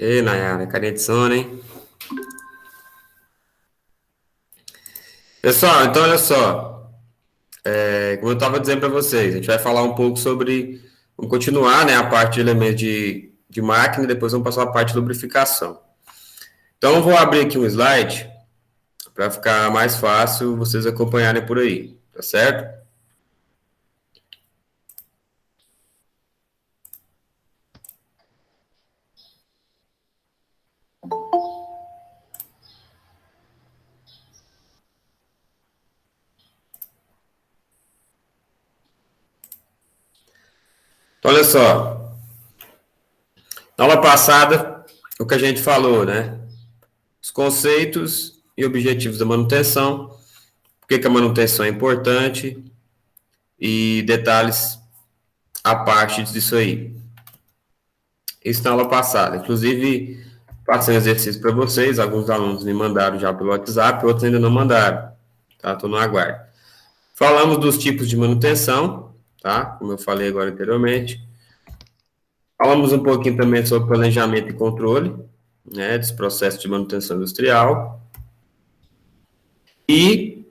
Ei, Nayara, carinha de sono, hein? Pessoal, então olha só, como eu estava dizendo para vocês, a gente vai falar um pouco sobre, vamos continuar, né, a parte de elementos de máquina e depois vamos passar a parte de lubrificação. Então eu vou abrir aqui um slide para ficar mais fácil vocês acompanharem por aí, tá certo? Então olha só, na aula passada, o que a gente falou, né? Os conceitos e objetivos da manutenção, por que a manutenção é importante e detalhes a parte disso aí. Isso na aula passada. Inclusive, passei um exercício para vocês, alguns alunos me mandaram já pelo WhatsApp, outros ainda não mandaram, tá? Estou no aguardo. Falamos dos tipos de manutenção, tá? Como eu falei agora anteriormente. Falamos um pouquinho também sobre planejamento e controle, né, dos processos de manutenção industrial. E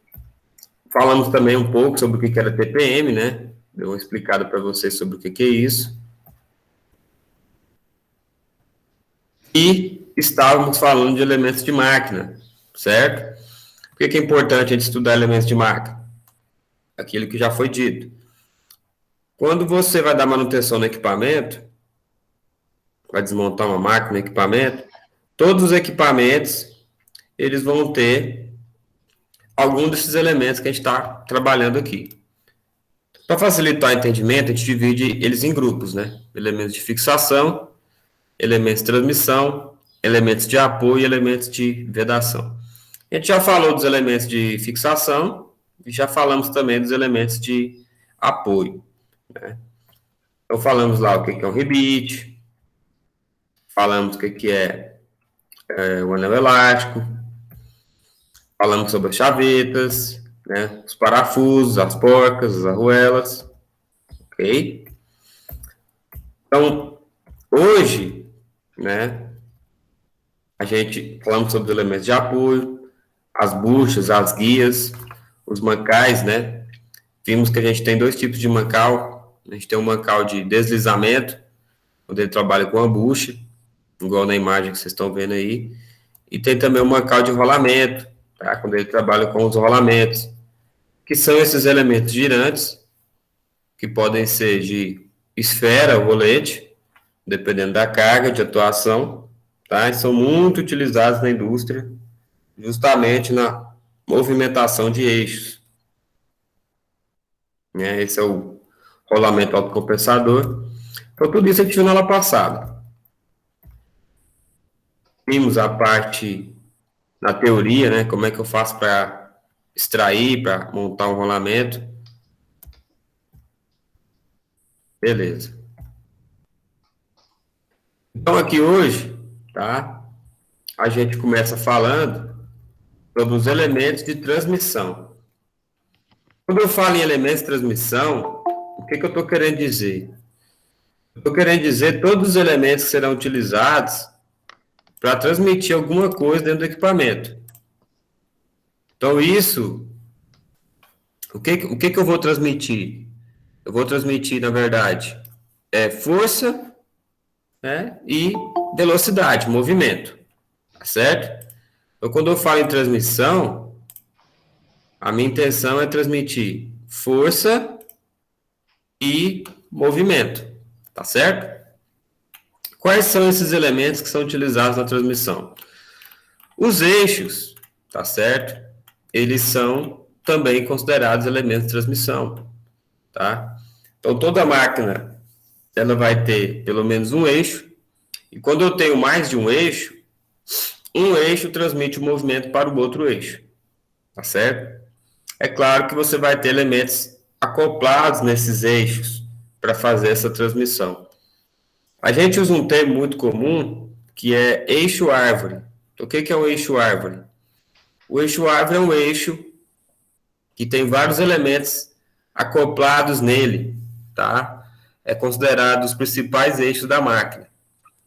falamos também um pouco sobre o que era TPM, né? Deu uma explicada para vocês sobre o que é isso. E estávamos falando de elementos de máquina, certo? Por que é importante a gente estudar elementos de máquina? Aquilo que já foi dito. Quando você vai dar manutenção no equipamento, vai desmontar uma máquina, um equipamento, todos os equipamentos, eles vão ter algum desses elementos que a gente está trabalhando aqui. Para facilitar o entendimento, a gente divide eles em grupos, né? Elementos de fixação, elementos de transmissão, elementos de apoio e elementos de vedação. A gente já falou dos elementos de fixação e já falamos também dos elementos de apoio, né? Então, falamos lá o que é um rebite, falamos o que é o anel elástico, falamos sobre as chavetas, né? Os parafusos, as porcas, as arruelas, ok? Então, hoje, né, a gente falamos sobre os elementos de apoio, as buchas, as guias, os mancais, né? Vimos que a gente tem dois tipos de mancal. A gente tem um mancal de deslizamento, onde ele trabalha com a bucha, igual na imagem que vocês estão vendo aí. E tem também o mancal de rolamento, tá? Quando ele trabalha com os rolamentos, que são esses elementos girantes, que podem ser de esfera ou rolete, dependendo da carga de atuação, tá? E são muito utilizados na indústria, justamente na movimentação de eixos, né? Esse é o rolamento autocompensador. Então, tudo isso a gente viu na aula passada. Vimos a parte na teoria, né? Como é que eu faço para extrair, para montar um rolamento. Beleza. Então, aqui hoje, tá? A gente começa falando sobre os elementos de transmissão. Quando eu falo em elementos de transmissão, o que eu estou querendo dizer? Estou querendo dizer todos os elementos que serão utilizados para transmitir alguma coisa dentro do equipamento. Então, isso, o que eu vou transmitir? Eu vou transmitir, na verdade, força, né, e velocidade, movimento, tá certo? Então, quando eu falo em transmissão, a minha intenção é transmitir força e movimento, tá certo? Quais são esses elementos que são utilizados na transmissão? Os eixos, tá certo? Eles são também considerados elementos de transmissão, tá? Então, toda máquina, ela vai ter pelo menos um eixo, e quando eu tenho mais de um eixo transmite o movimento para o outro eixo, tá certo? É claro que você vai ter elementos acoplados nesses eixos para fazer essa transmissão. A gente usa um termo muito comum que é eixo árvore. Então, o que é o eixo árvore? O eixo árvore é um eixo que tem vários elementos acoplados nele, tá? É considerado os principais eixos da máquina.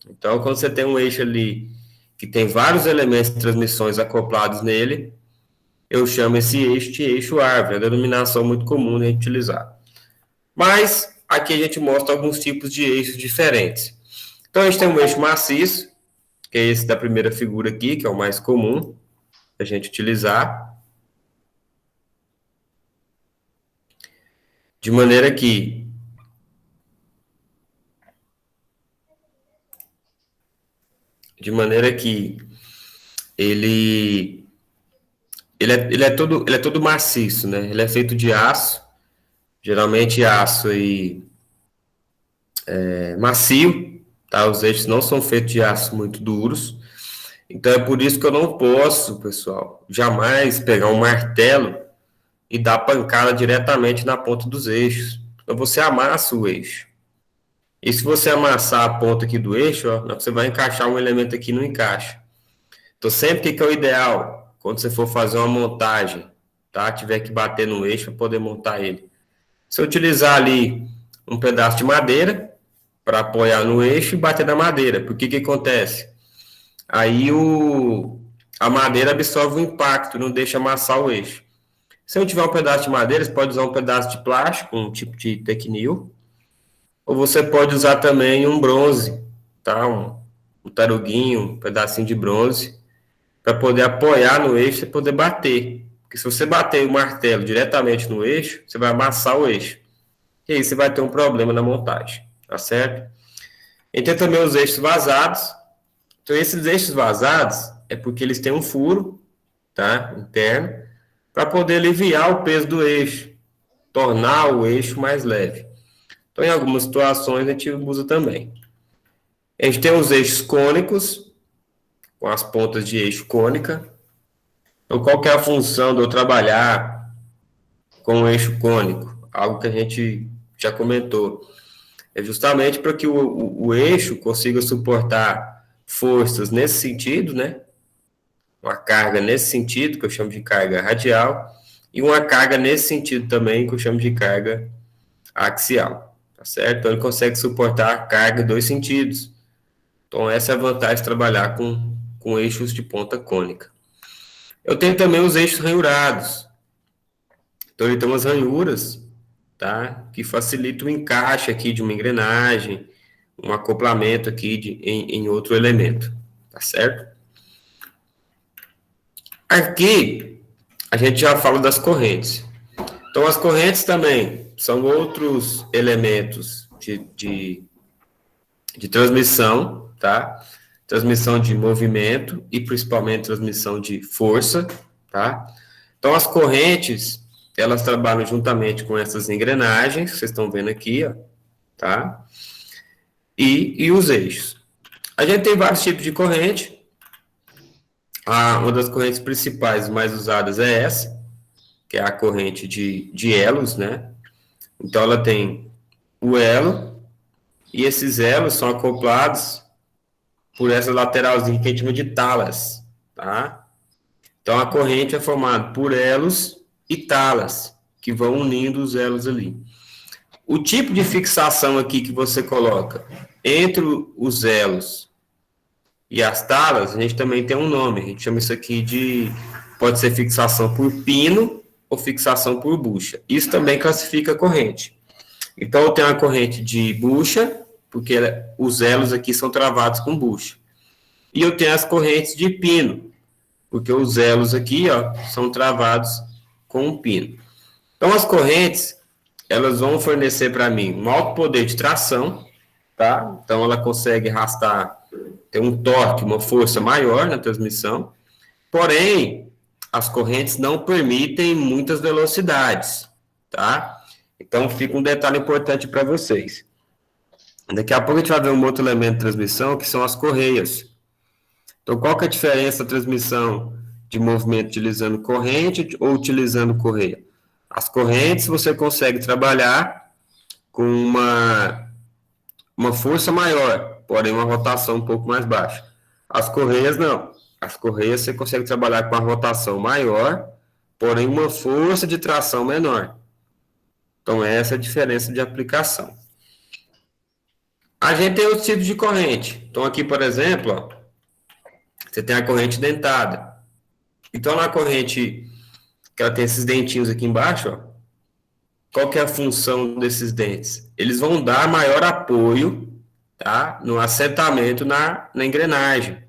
Então, quando você tem um eixo ali que tem vários elementos de transmissões acoplados nele, eu chamo esse eixo de eixo árvore, é a denominação muito comum a gente utilizar. Mas aqui a gente mostra alguns tipos de eixos diferentes. Então, a gente tem um eixo maciço, que é esse da primeira figura aqui, que é o mais comum a gente utilizar. De maneira que ele ele é todo maciço, né? Ele é feito de aço, geralmente aço aí macio, tá? Os eixos não são feitos de aço muito duros. Então é por isso que eu não posso, pessoal, jamais pegar um martelo e dar pancada diretamente na ponta dos eixos. Então você amassa o eixo. E se você amassar a ponta aqui do eixo, ó, você vai encaixar um elemento aqui no encaixe. Então sempre que é o ideal, quando você for fazer uma montagem, tá? Tiver que bater no eixo para poder montar ele. Você utilizar ali um pedaço de madeira para apoiar no eixo e bater na madeira. Porque que acontece? Aí a madeira absorve o impacto, não deixa amassar o eixo. Se eu tiver um pedaço de madeira, você pode usar um pedaço de plástico, um tipo de tecnil, ou você pode usar também um bronze, tá? Um taruguinho, um pedacinho de bronze, para poder apoiar no eixo e poder bater. Porque se você bater o martelo diretamente no eixo, você vai amassar o eixo. E aí você vai ter um problema na montagem, tá certo? E tem também os eixos vazados. Então, esses eixos vazados é porque eles têm um furo, tá? Interno, para poder aliviar o peso do eixo, tornar o eixo mais leve. Então, em algumas situações, a gente usa também. A gente tem os eixos cônicos, com as pontas de eixo cônica. Então, qual que é a função de eu trabalhar com o eixo cônico? Algo que a gente já comentou. É justamente para que o eixo consiga suportar forças nesse sentido, né? Uma carga nesse sentido, que eu chamo de carga radial, e uma carga nesse sentido também, que eu chamo de carga axial, tá certo? Então, ele consegue suportar a carga em dois sentidos. Então, essa é a vantagem de trabalhar com eixos de ponta cônica. Eu tenho também os eixos ranhurados. Então, ele tem umas ranhuras, tá? Que facilita o encaixe aqui de uma engrenagem, um acoplamento aqui em outro elemento, tá certo? Aqui, a gente já fala das correntes. Então, as correntes também são outros elementos de transmissão, tá? Transmissão de movimento e principalmente transmissão de força, tá? Então, as correntes, elas trabalham juntamente com essas engrenagens, que vocês estão vendo aqui, ó, tá? E os eixos. A gente tem vários tipos de corrente. Uma das correntes principais mais usadas é essa, que é a corrente de elos, né? Então, ela tem o elo, e esses elos são acoplados por essa lateralzinha que a gente chama de talas, tá? Então, a corrente é formada por elos e talas, que vão unindo os elos ali. O tipo de fixação aqui que você coloca entre os elos e as talas, a gente também tem um nome, a gente chama isso aqui de, pode ser fixação por pino ou fixação por bucha. Isso também classifica a corrente. Então, eu tenho a corrente de bucha, porque os elos aqui são travados com bucha. E eu tenho as correntes de pino, porque os elos aqui, ó, são travados com um pino. Então, as correntes, elas vão fornecer para mim um alto poder de tração, tá? Então, ela consegue arrastar, ter um torque, uma força maior na transmissão. Porém, as correntes não permitem muitas velocidades, tá? Então, fica um detalhe importante para vocês. Daqui a pouco a gente vai ver um outro elemento de transmissão, que são as correias. Então, qual que é a diferença da transmissão de movimento utilizando corrente ou utilizando correia? As correntes você consegue trabalhar com uma força maior, porém uma rotação um pouco mais baixa. As correias não. As correias você consegue trabalhar com a rotação maior, porém uma força de tração menor. Então, essa é a diferença de aplicação. A gente tem outros tipos de corrente. Então, aqui, por exemplo, ó, você tem a corrente dentada. Então, na corrente, que ela tem esses dentinhos aqui embaixo, ó, qual que é a função desses dentes? Eles vão dar maior apoio, tá, no assentamento na engrenagem,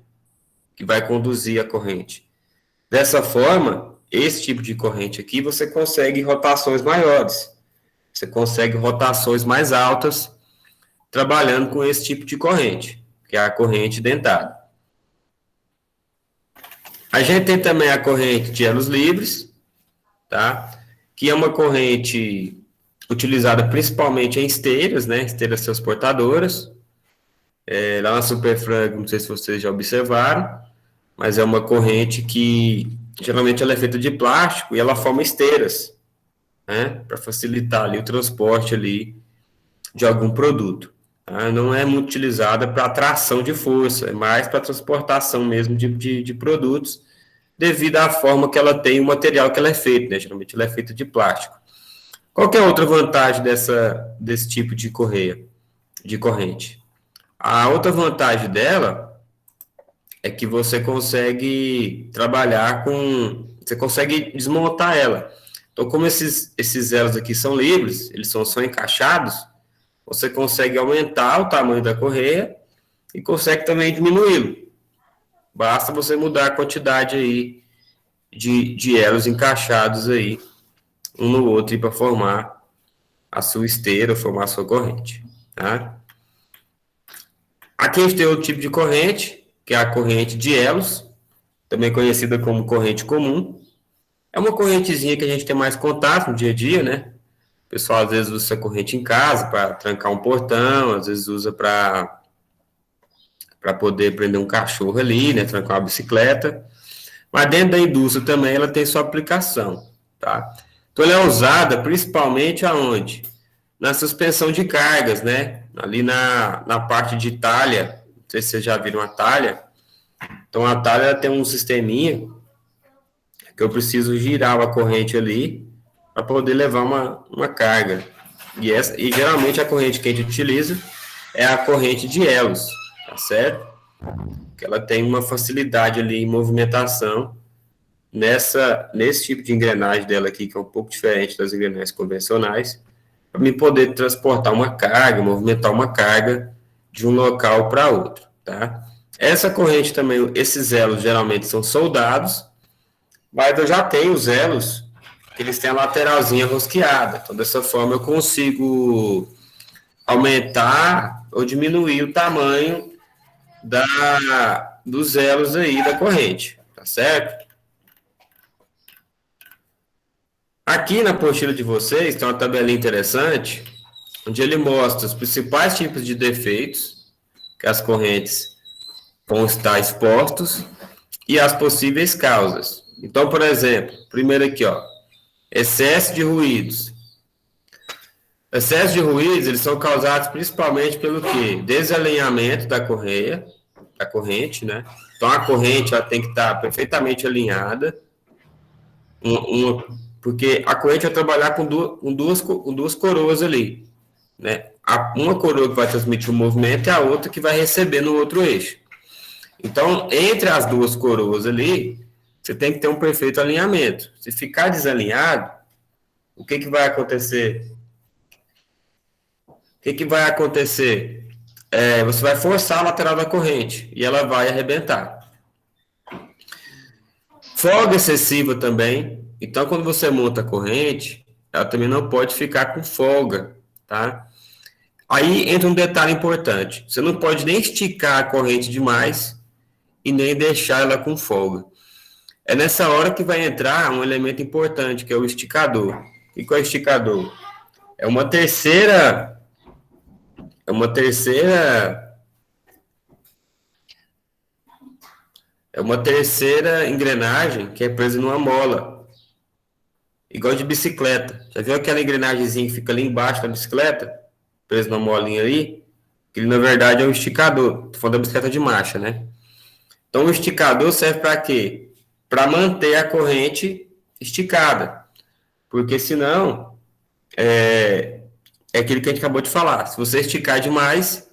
que vai conduzir a corrente. Dessa forma, esse tipo de corrente aqui, você consegue rotações maiores. Você consegue rotações mais altas trabalhando com esse tipo de corrente, que é a corrente dentada. A gente tem também a corrente de elos livres, tá? Que é uma corrente utilizada principalmente em esteiras, né? Esteiras transportadoras. Lá na Superfrag, não sei se vocês já observaram, mas é uma corrente que geralmente ela é feita de plástico e ela forma esteiras, né? Para facilitar ali o transporte ali de algum produto. Tá? Não é muito utilizada para tração de força, é mais para transportação mesmo de produtos, devido à forma que ela tem, o material que ela é feita, né? Geralmente ela é feita de plástico. Qual que é a outra vantagem desse tipo de corrente? A outra vantagem dela é que você consegue trabalhar você consegue desmontar ela. Então, como esses elos aqui são livres, eles são encaixados, você consegue aumentar o tamanho da correia e consegue também diminuí-lo. Basta você mudar a quantidade aí de elos encaixados aí, um no outro, para formar a sua esteira, formar a sua corrente. Tá? Aqui a gente tem outro tipo de corrente, que é a corrente de elos, também conhecida como corrente comum. É uma correntezinha que a gente tem mais contato no dia a dia, né? O pessoal às vezes usa essa corrente em casa para trancar um portão, às vezes usa para poder prender um cachorro ali, né? Trancar uma bicicleta. Mas dentro da indústria também ela tem sua aplicação, tá? Então ela é usada principalmente aonde? Na suspensão de cargas, né? Ali na parte de talha, não sei se vocês já viram a talha. Então a talha tem um sisteminha que eu preciso girar a corrente ali para poder levar uma carga. E geralmente a corrente que a gente utiliza é a corrente de elos, tá certo? Que ela tem uma facilidade ali em movimentação nesse tipo de engrenagem dela aqui, que é um pouco diferente das engrenagens convencionais, para me poder transportar uma carga, movimentar uma carga de um local para outro, tá? Essa corrente também, esses elos geralmente são soldados, mas eu já tenho os elos que eles têm a lateralzinha rosqueada. Então, dessa forma, eu consigo aumentar ou diminuir o tamanho dos elos aí da corrente, tá certo? Aqui na apostila de vocês tem uma tabelinha interessante, onde ele mostra os principais tipos de defeitos que as correntes vão estar expostos e as possíveis causas. Então, por exemplo, primeiro aqui, ó, excesso de ruídos. Excesso de ruídos, eles são causados principalmente pelo quê? Desalinhamento da corrente, né? Então, a corrente ela tem que estar perfeitamente alinhada, porque a corrente vai trabalhar com duas coroas ali, né? Uma coroa que vai transmitir o movimento e a outra que vai receber no outro eixo. Então, entre as duas coroas ali, você tem que ter um perfeito alinhamento. Se ficar desalinhado, o que vai acontecer? O que vai acontecer? Você vai forçar a lateral da corrente e ela vai arrebentar. Folga excessiva também. Então, quando você monta a corrente, ela também não pode ficar com folga, tá? Aí entra um detalhe importante. Você não pode nem esticar a corrente demais e nem deixar ela com folga. É nessa hora que vai entrar um elemento importante, que é o esticador. O que é o esticador? É uma terceira é uma terceira é uma terceira engrenagem que é presa numa mola, igual de bicicleta. Já viu aquela engrenagemzinha que fica ali embaixo da bicicleta, presa numa molinha ali? Que na verdade é um esticador. Tô falando da bicicleta de marcha, né? Então o esticador serve para quê? Para manter a corrente esticada, porque senão é aquilo que a gente acabou de falar. Se você esticar demais,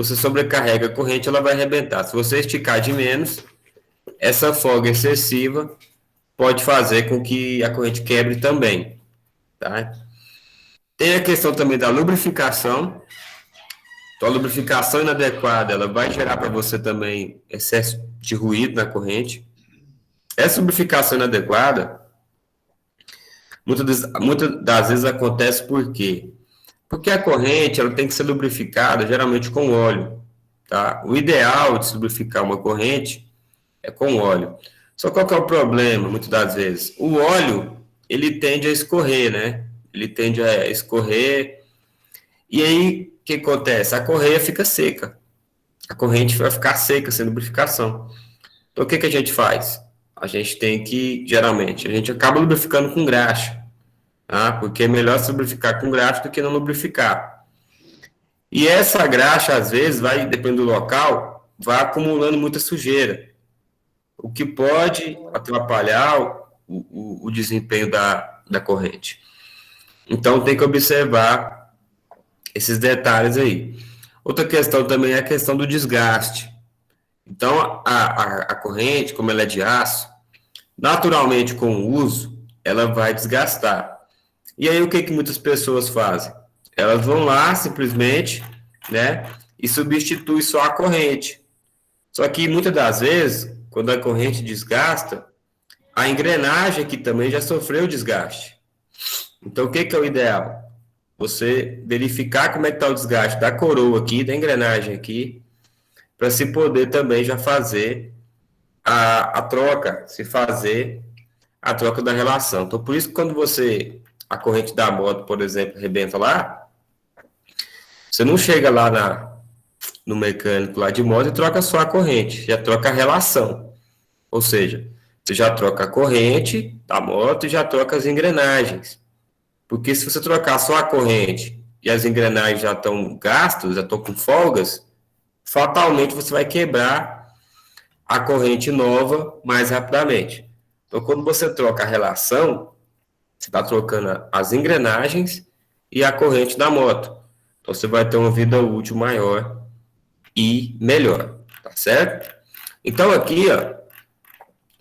você sobrecarrega a corrente, ela vai arrebentar. Se você esticar de menos, essa folga excessiva pode fazer com que a corrente quebre também, tá? Tem a questão também da lubrificação. Então, a lubrificação inadequada, ela vai gerar para você também excesso de ruído na corrente. Essa lubrificação inadequada, muitas das vezes acontece por quê? Porque a corrente, ela tem que ser lubrificada geralmente com óleo, tá? O ideal de se lubrificar uma corrente é com óleo. Só qual que é o problema, muitas das vezes? O óleo, ele tende a escorrer, né? Ele tende a escorrer, e aí, o que acontece? A correia fica seca. A corrente vai ficar seca sem lubrificação. Então, o que a gente faz? A gente tem que, geralmente, a gente acaba lubrificando com graxa, tá? Porque é melhor se lubrificar com graxa do que não lubrificar. E essa graxa, às vezes, vai, dependendo do local, vai acumulando muita sujeira, o que pode atrapalhar o desempenho da corrente. Então, tem que observar esses detalhes aí. Outra questão também é a questão do desgaste. Então, a corrente, como ela é de aço, naturalmente, com o uso, ela vai desgastar. E aí, o que muitas pessoas fazem? Elas vão lá, simplesmente, né, e substituem só a corrente. Só que, muitas das vezes, quando a corrente desgasta, a engrenagem aqui também já sofreu desgaste. Então, o que é o ideal? Você verificar como é que está o desgaste da coroa aqui, da engrenagem aqui, para se poder também já fazer a troca, se fazer a troca da relação. Então, por isso que quando a corrente da moto, por exemplo, arrebenta lá, você não chega lá no mecânico lá de moto e troca só a corrente, já troca a relação. Ou seja, você já troca a corrente da moto e já troca as engrenagens. Porque se você trocar só a corrente e as engrenagens já estão gastas, já estão com folgas, fatalmente você vai quebrar a corrente nova mais rapidamente. Então, quando você troca a relação, você está trocando as engrenagens e a corrente da moto. Então, você vai ter uma vida útil maior e melhor, tá certo? Então, aqui, ó,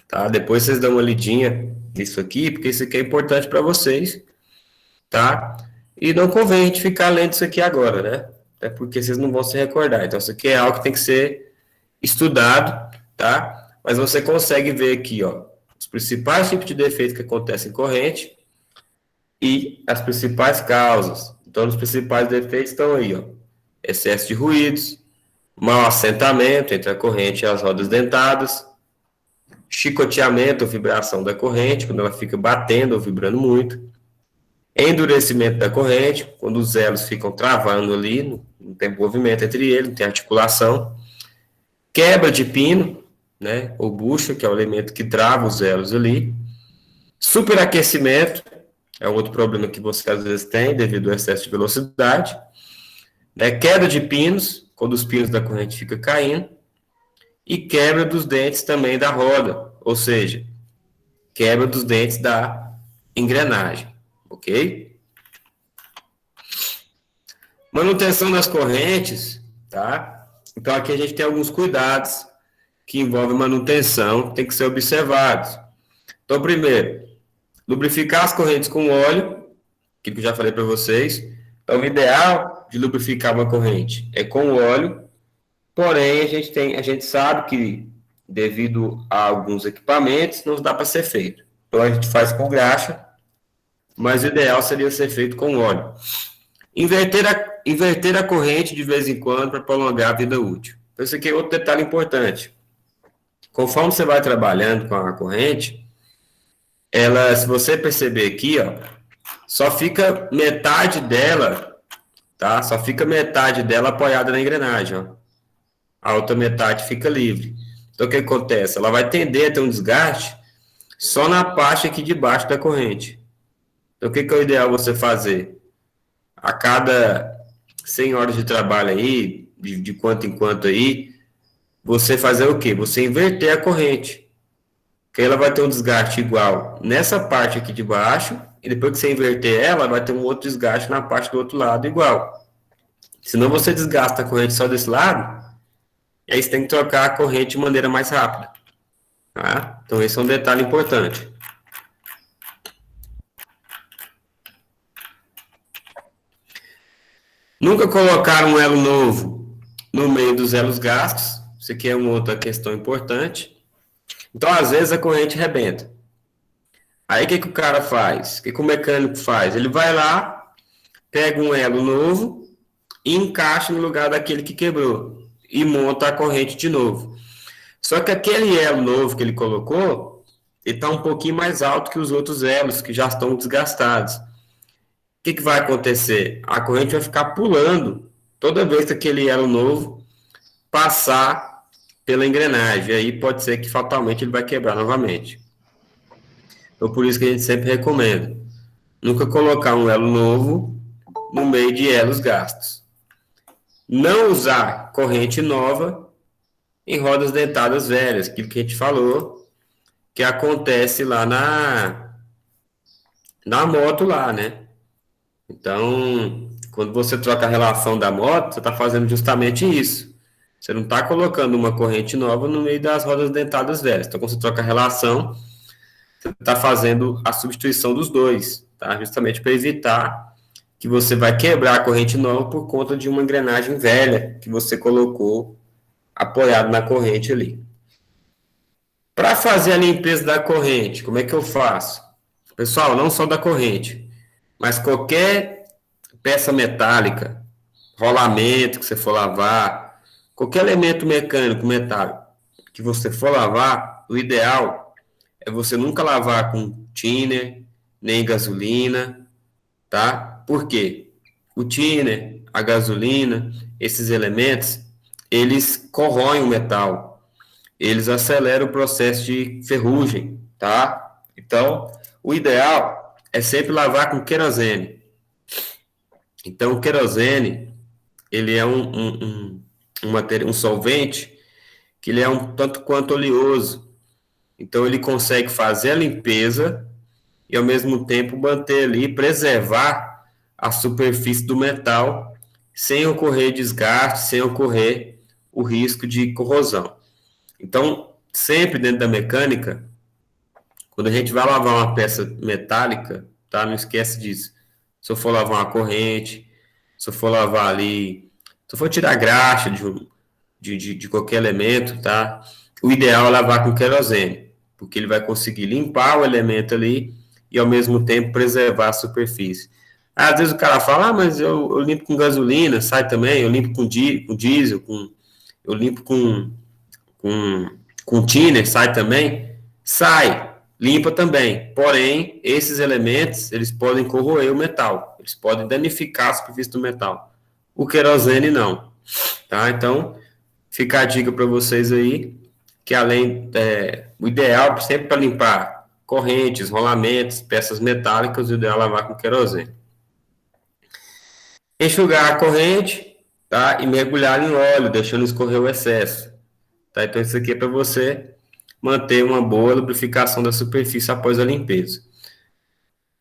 tá? Depois vocês dão uma lidinha nisso aqui, porque isso aqui é importante para vocês, tá? E não convém a gente ficar lendo isso aqui agora, né? Até porque vocês não vão se recordar. Então, isso aqui é algo que tem que ser estudado, tá? Mas você consegue ver aqui, ó, os principais tipos de defeitos que acontecem em corrente e as principais causas. Então, os principais defeitos estão aí, ó, excesso de ruídos, mau assentamento entre a corrente e as rodas dentadas, chicoteamento ou vibração da corrente, quando ela fica batendo ou vibrando muito, endurecimento da corrente, quando os elos ficam travando ali, não tem movimento entre eles, não tem articulação, quebra de pino, né, ou bucha, que é o elemento que trava os elos ali, superaquecimento, é outro problema que você às vezes tem devido ao excesso de velocidade, né, queda de pinos, quando os pinos da corrente ficam caindo, e quebra dos dentes também da roda, ou seja, quebra dos dentes da engrenagem, ok? Manutenção das correntes, tá? Então aqui a gente tem alguns cuidados que envolvem manutenção, que tem que ser observados. Então, primeiro, lubrificar as correntes com óleo, que eu já falei para vocês. Então, o ideal de lubrificar uma corrente é com óleo, porém a gente sabe que devido a alguns equipamentos não dá para ser feito. Então a gente faz com graxa, mas o ideal seria ser feito com óleo. Inverter a corrente de vez em quando para prolongar a vida útil. Então, esse aqui é outro detalhe importante. Conforme você vai trabalhando com a corrente, se você perceber aqui, ó, só fica metade dela, tá? Só fica metade dela apoiada na engrenagem, ó. A outra metade fica livre. Então, o que acontece? Ela vai tender a ter um desgaste só na parte aqui de baixo da corrente. Então, o que é o ideal você fazer? A cada 100 horas de trabalho aí, de quanto em quanto aí, você fazer o quê? Você inverter a corrente. Que ela vai ter um desgaste igual nessa parte aqui de baixo, e depois que você inverter ela, vai ter um outro desgaste na parte do outro lado igual. Senão você desgasta a corrente só desse lado, e aí você tem que trocar a corrente de maneira mais rápida. Tá? Então esse é um detalhe importante. Nunca colocar um elo novo no meio dos elos gastos. Isso aqui é uma outra questão importante. Então, às vezes, a corrente rebenta. Aí, o que, que o cara faz? O que, que o mecânico faz? Ele vai lá, pega um elo novo e encaixa no lugar daquele que quebrou. E monta a corrente de novo. Só que aquele elo novo que ele colocou, ele está um pouquinho mais alto que os outros elos que já estão desgastados. O que, que vai acontecer? A corrente vai ficar pulando toda vez que aquele elo novo passar pela engrenagem. Aí pode ser que fatalmente ele vai quebrar novamente. Então, por isso que a gente sempre recomenda nunca colocar um elo novo no meio de elos gastos. Não usar corrente nova em rodas dentadas velhas, aquilo que a gente falou, que acontece lá na moto lá, né? Então, quando você troca a relação da moto, você está fazendo justamente isso. Você não está colocando uma corrente nova no meio das rodas dentadas velhas. Então, quando você troca a relação, você está fazendo a substituição dos dois, tá? Justamente para evitar que você vai quebrar a corrente nova por conta de uma engrenagem velha que você colocou apoiado na corrente ali. Para fazer a limpeza da corrente, como é que eu faço? Pessoal, não só da corrente, mas qualquer peça metálica, rolamento que você for lavar, qualquer elemento mecânico metálico que você for lavar, o ideal é você nunca lavar com thinner, nem gasolina, tá? Por quê? O thinner, a gasolina, esses elementos, eles corroem o metal, eles aceleram o processo de ferrugem, tá? Então, o ideal é sempre lavar com querosene. Então, o querosene, ele é um solvente que ele é um tanto quanto oleoso. Então, ele consegue fazer a limpeza e, ao mesmo tempo, manter ali, preservar a superfície do metal sem ocorrer desgaste, sem ocorrer o risco de corrosão. Então, sempre dentro da mecânica, quando a gente vai lavar uma peça metálica, tá? Não esquece disso. Se eu for lavar uma corrente, se eu for lavar ali, se eu for tirar graxa de qualquer elemento, tá? O ideal é lavar com querosene, porque ele vai conseguir limpar o elemento ali e ao mesmo tempo preservar a superfície. Às vezes o cara fala, mas eu limpo com gasolina, sai também, eu limpo com diesel, eu limpo com thinner, sai também? Sai, limpa também. Porém, esses elementos, eles podem corroer o metal, eles podem danificar a superfície do metal. O querosene não, tá? Então, fica a dica para vocês aí, que além, o ideal sempre para limpar correntes, rolamentos, peças metálicas, o ideal é lavar com querosene. Enxugar a corrente, tá? E mergulhar em óleo, deixando escorrer o excesso. Tá? Então, isso aqui é para você manter uma boa lubrificação da superfície após a limpeza.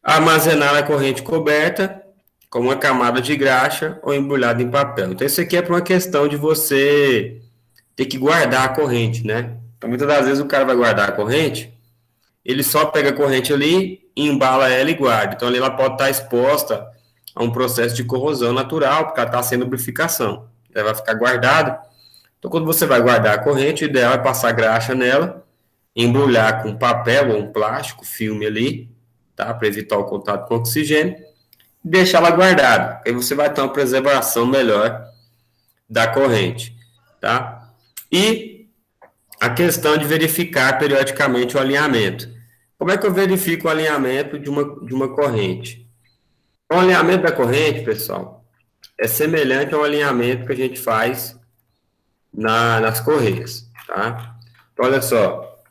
Armazenar a corrente coberta com uma camada de graxa ou embrulhada em papel. Então, isso aqui é para uma questão de você ter que guardar a corrente, né? Então, muitas das vezes o cara vai guardar a corrente, ele só pega a corrente ali, embala ela e guarda. Então, ali ela pode estar exposta a um processo de corrosão natural, porque ela está sem lubrificação. Ela vai ficar guardada. Então, quando você vai guardar a corrente, o ideal é passar graxa nela, embrulhar com papel ou um plástico, filme ali, tá? Para evitar o contato com o oxigênio, e deixar ela guardada. Aí você vai ter uma preservação melhor da corrente, tá? E a questão de verificar periodicamente o alinhamento. Como é que eu verifico o alinhamento de uma corrente? O alinhamento da corrente, pessoal, é semelhante ao alinhamento que a gente faz nas correias, tá? Então, olha só,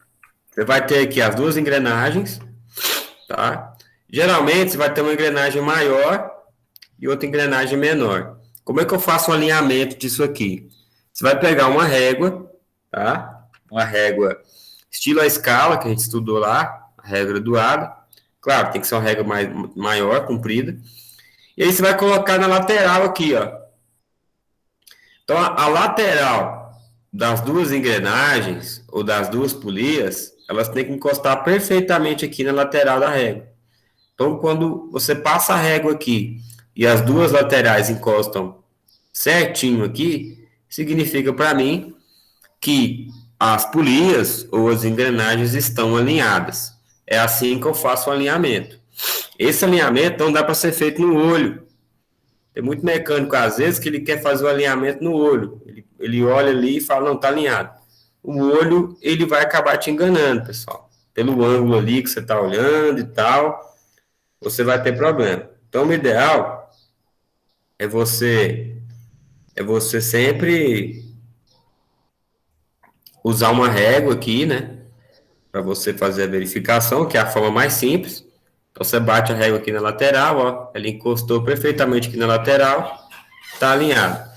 você vai ter aqui as duas engrenagens, tá? Geralmente, você vai ter uma engrenagem maior e outra engrenagem menor. Como é que eu faço o alinhamento disso aqui? Você vai pegar uma régua, tá? Uma régua estilo a escala, que a gente estudou lá, a régua graduada. Claro, tem que ser uma régua maior, comprida. E aí você vai colocar na lateral aqui, ó. Então, a lateral das duas engrenagens ou das duas polias, elas têm que encostar perfeitamente aqui na lateral da régua. Então, quando você passa a régua aqui e as duas laterais encostam certinho aqui, significa para mim que as polias ou as engrenagens estão alinhadas. É assim que eu faço o alinhamento. Esse alinhamento não dá para ser feito no olho. Tem muito mecânico, às vezes, que ele quer fazer o alinhamento no olho. Ele olha ali e fala, não, está alinhado. O olho, ele vai acabar te enganando, pessoal. Pelo ângulo ali que você está olhando e tal, você vai ter problema. Então, o ideal é você sempre usar uma régua aqui, né? Para você fazer a verificação, que é a forma mais simples. Então, você bate a régua aqui na lateral, ó. Ela encostou perfeitamente aqui na lateral, está alinhado.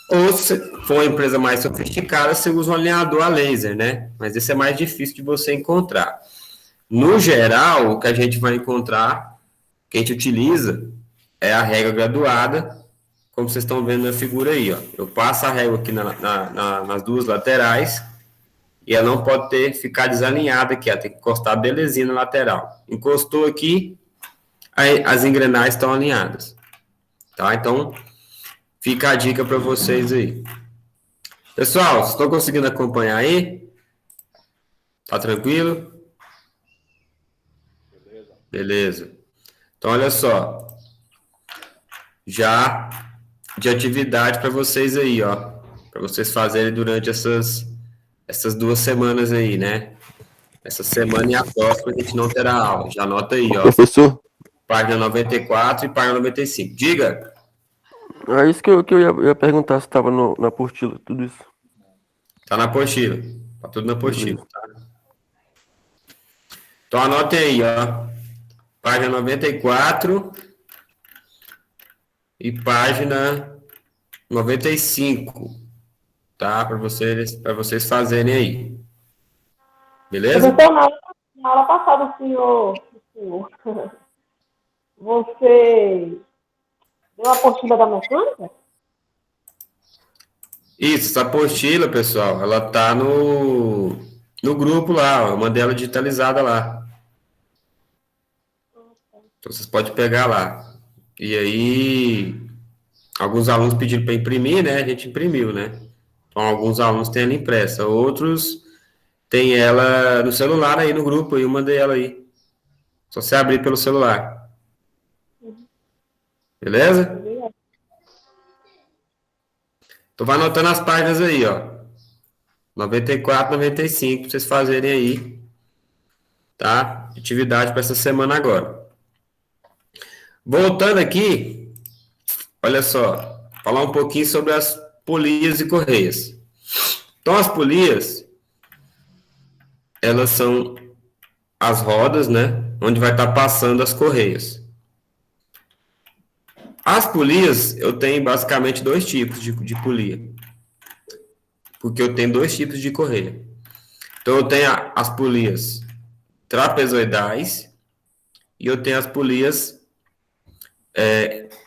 Ou se for uma empresa mais sofisticada, você usa um alinhador a laser, né? Mas esse é mais difícil de você encontrar. No geral, o que a gente vai encontrar, que a gente utiliza, é a régua graduada, como vocês estão vendo na figura aí, ó. Eu passo a régua aqui nas duas laterais e ela não pode ficar desalinhada aqui, ela tem que encostar belezinha na lateral. Encostou aqui, aí as engrenagens estão alinhadas. Tá? Então, fica a dica para vocês aí. Pessoal, vocês estão conseguindo acompanhar aí? Tá tranquilo? Beleza. Então, olha só. Já de atividade para vocês aí, ó. Para vocês fazerem durante essas 2 semanas aí, né? Essa semana e a próxima a gente não terá aula. Já anota aí, ó. Professor, Página 94 e página 95. Diga. é isso que eu ia perguntar se estava na apostila, tudo isso. Tá na apostila. Tá tudo na apostila, Beleza. tá? Então anotem aí, ó. Página 94 e página 95, tá? Para vocês fazerem aí. Beleza? Professor, na aula passada, você deu a apostila da mecânica? Isso, essa apostila, pessoal, ela tá no grupo lá, ó. Eu mandei ela digitalizada lá. Então vocês podem pegar lá. E aí, alguns alunos pediram para imprimir, né? A gente imprimiu, né? Então, alguns alunos têm ela impressa, outros têm ela no celular aí no grupo, eu mandei ela aí. Só você abrir pelo celular. Beleza? Então vai anotando as páginas aí, ó. 94, 95, pra vocês fazerem aí, tá? Atividade para essa semana agora. Voltando aqui, olha só, falar um pouquinho sobre as polias e correias. Então, as polias, elas são as rodas, né? Onde vai estar passando as correias. As polias, eu tenho basicamente dois tipos de polia. Porque eu tenho dois tipos de correia. Então, eu tenho as polias trapezoidais e eu tenho as polias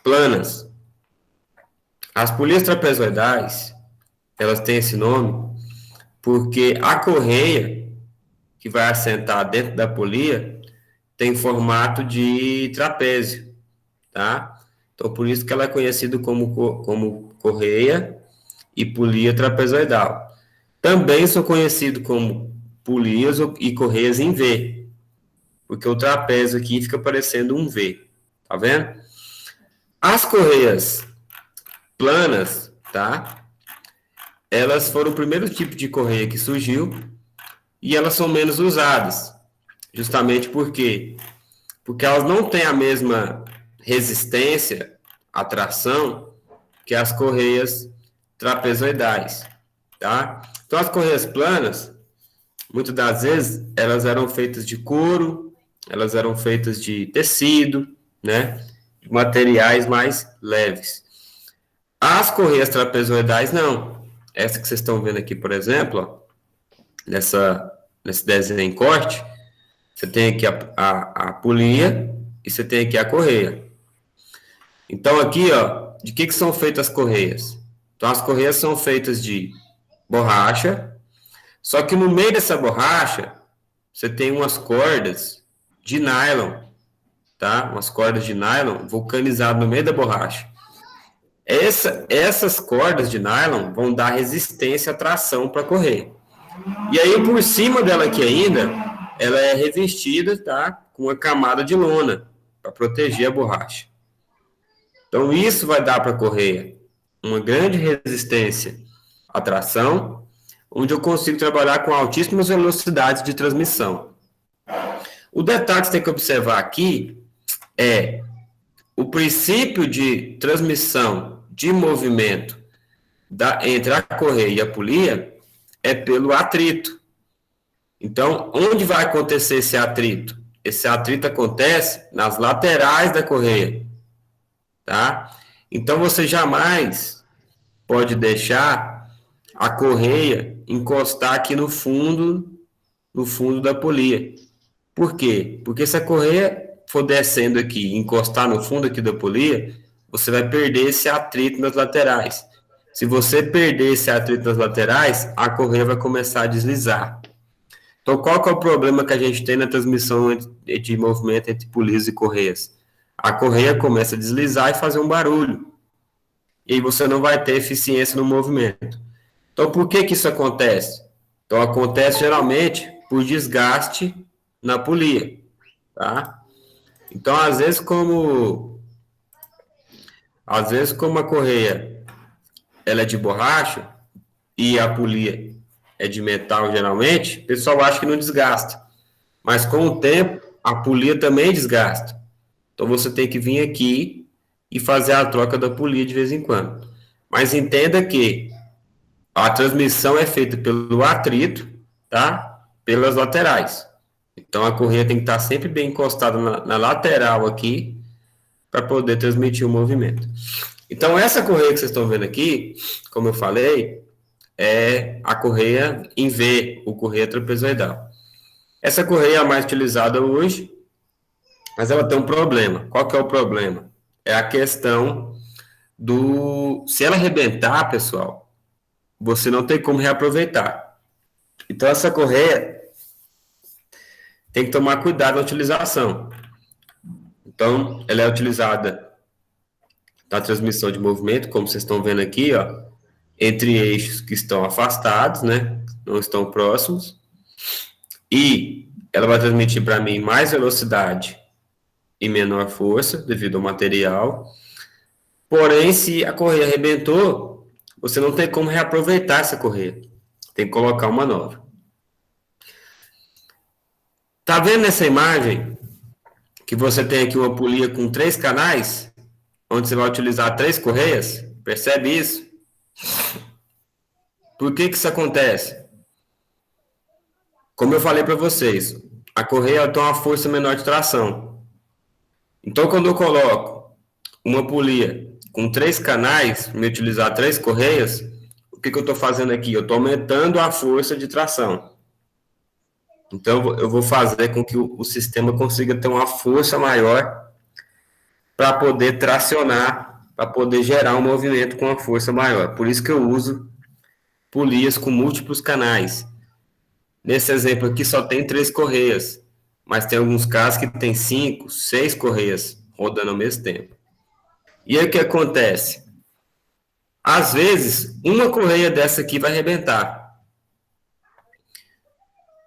planas. As polias trapezoidais, elas têm esse nome porque a correia que vai assentar dentro da polia tem formato de trapézio, tá? Então, por isso que ela é conhecida como correia e polia trapezoidal. Também são conhecidos como polias e correias em V, porque o trapézio aqui fica parecendo um V, tá vendo? As correias planas, tá? Elas foram o primeiro tipo de correia que surgiu e elas são menos usadas, justamente porque elas não têm a mesma resistência à tração que as correias trapezoidais, tá? Então, as correias planas, muitas das vezes, elas eram feitas de couro, elas eram feitas de tecido, né? De materiais mais leves. As correias trapezoidais, não. Essa que vocês estão vendo aqui, por exemplo, ó, nesse desenho em corte, você tem aqui a polia e você tem aqui a correia. Então, aqui, ó, de que são feitas as correias? Então, as correias são feitas de borracha, só que no meio dessa borracha, você tem umas cordas de nylon, tá? Umas cordas de nylon vulcanizadas no meio da borracha. Essas cordas de nylon vão dar resistência à tração para a correia. E aí, por cima dela aqui ainda, ela é revestida, tá? Com uma camada de lona, para proteger a borracha. Então, isso vai dar para a correia uma grande resistência à tração, onde eu consigo trabalhar com altíssimas velocidades de transmissão. O detalhe que você tem que observar aqui é o princípio de transmissão de movimento entre a correia e a polia é pelo atrito. Então, onde vai acontecer esse atrito? Esse atrito acontece nas laterais da correia, tá? Então, você jamais pode deixar a correia encostar aqui no fundo da polia. Por quê? Porque se a correia for descendo aqui e encostar no fundo aqui da polia, você vai perder esse atrito nas laterais. Se você perder esse atrito nas laterais, a correia vai começar a deslizar. Então, qual que é o problema que a gente tem na transmissão de movimento entre polias e correias? A correia começa a deslizar e fazer um barulho. E aí você não vai ter eficiência no movimento. Então, por que isso acontece? Então, acontece geralmente por desgaste na polia, tá? Então, às vezes como a correia ela é de borracha e a polia é de metal geralmente, o pessoal acha que não desgasta. Mas com o tempo, a polia também desgasta. Então, você tem que vir aqui e fazer a troca da polia de vez em quando. Mas entenda que a transmissão é feita pelo atrito, tá? Pelas laterais. Então, a correia tem que estar sempre bem encostada na lateral aqui para poder transmitir o movimento. Então, essa correia que vocês estão vendo aqui, como eu falei, é a correia em V, o correia trapezoidal. Essa correia é a mais utilizada hoje, mas ela tem um problema. Qual que é o problema? É a questão se ela arrebentar, pessoal, você não tem como reaproveitar. Então, essa correia tem que tomar cuidado na utilização. Então, ela é utilizada na transmissão de movimento, como vocês estão vendo aqui, ó, entre eixos que estão afastados, né, não estão próximos, e ela vai transmitir para mim mais velocidade e menor força, devido ao material. Porém, se a correia arrebentou, você não tem como reaproveitar essa correia. Tem que colocar uma nova. Tá vendo nessa imagem que você tem aqui uma polia com 3 canais, onde você vai utilizar 3 correias? Percebe isso? Por que isso acontece? Como eu falei para vocês, a correia tem uma força menor de tração. Então, quando eu coloco uma polia com 3 canais, me utilizar 3 correias, o que eu estou fazendo aqui? Eu estou aumentando a força de tração. Então, eu vou fazer com que o sistema consiga ter uma força maior para poder tracionar, para poder gerar um movimento com uma força maior. Por isso que eu uso polias com múltiplos canais. Nesse exemplo aqui só tem 3 correias, mas tem alguns casos que tem 5, 6 correias rodando ao mesmo tempo. E aí o que acontece? Às vezes, uma correia dessa aqui vai arrebentar.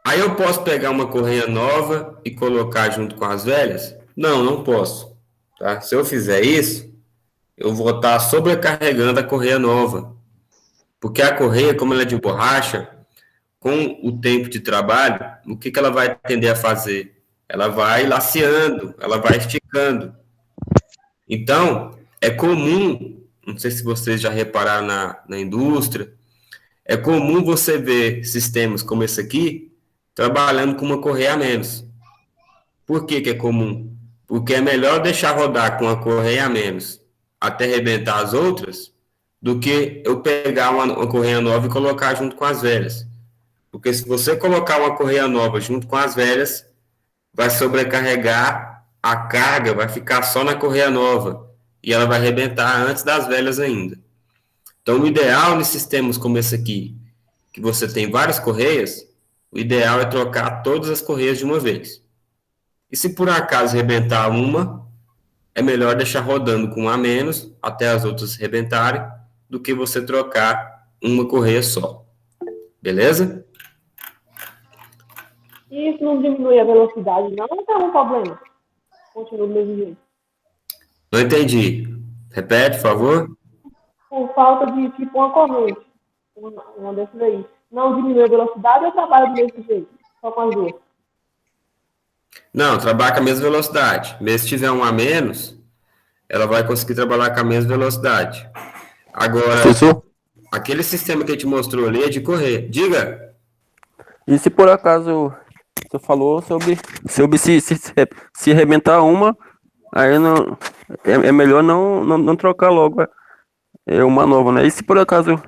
Aí eu posso pegar uma correia nova e colocar junto com as velhas? Não, não posso. Tá? Se eu fizer isso, eu vou estar sobrecarregando a correia nova. Porque a correia, como ela é de borracha, com o tempo de trabalho, o que ela vai tender a fazer? Ela vai laceando, ela vai esticando. Então, é comum, não sei se vocês já repararam na indústria, é comum você ver sistemas como esse aqui, trabalhando com uma correia a menos. Por que é comum? Porque é melhor deixar rodar com a correia a menos até arrebentar as outras, do que eu pegar uma correia nova e colocar junto com as velhas. Porque se você colocar uma correia nova junto com as velhas, vai sobrecarregar a carga, vai ficar só na correia nova, e ela vai arrebentar antes das velhas ainda. Então, o ideal em sistemas como esse aqui, que você tem várias correias, o ideal é trocar todas as correias de uma vez. E se por acaso rebentar uma, é melhor deixar rodando com uma a menos, até as outras rebentarem, do que você trocar uma correia só. Beleza? E isso não diminui a velocidade, não? Não tem algum problema? Continua do mesmo jeito. Não entendi. Repete, por favor. Por falta de, tipo, uma corrente. Uma dessas aí. Não diminui a velocidade ou trabalha do mesmo jeito? Só com as duas? Não, trabalha com a mesma velocidade. Mesmo se tiver um a menos, ela vai conseguir trabalhar com a mesma velocidade. Agora, Professor, aquele sistema que a gente mostrou ali é de correr. Diga. e se por acaso você falou sobre se arrebentar uma, aí não, é melhor não trocar logo uma nova, né? E se por acaso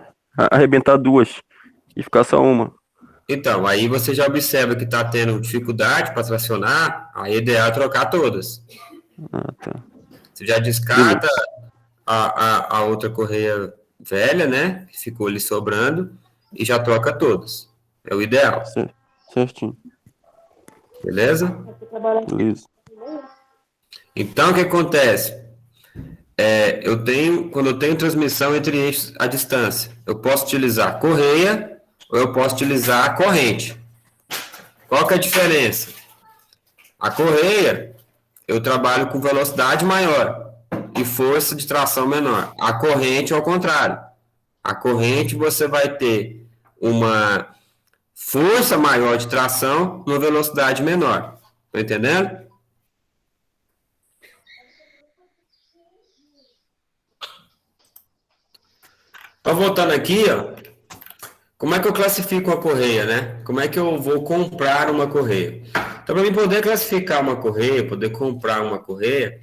arrebentar duas e ficar só uma? Então, aí você já observa que está tendo dificuldade para tracionar, aí é ideal trocar todas. Ah, tá. Você já descarta a outra correia velha, né? Que ficou ali sobrando, e já troca todas. É o ideal. Certinho. Beleza? Você trabalha Beleza. Então, o que acontece? Quando eu tenho transmissão entre eixos à distância, eu posso utilizar correia ou eu posso utilizar a corrente. Qual que é a diferença? A correia, eu trabalho com velocidade maior e força de tração menor. A corrente, ao contrário. A corrente, você vai ter uma força maior de tração numa velocidade menor. Tá entendendo? Então, voltando aqui, ó, como é que eu classifico uma correia, né? Como é que eu vou comprar uma correia? Então, para mim poder classificar uma correia, poder comprar uma correia,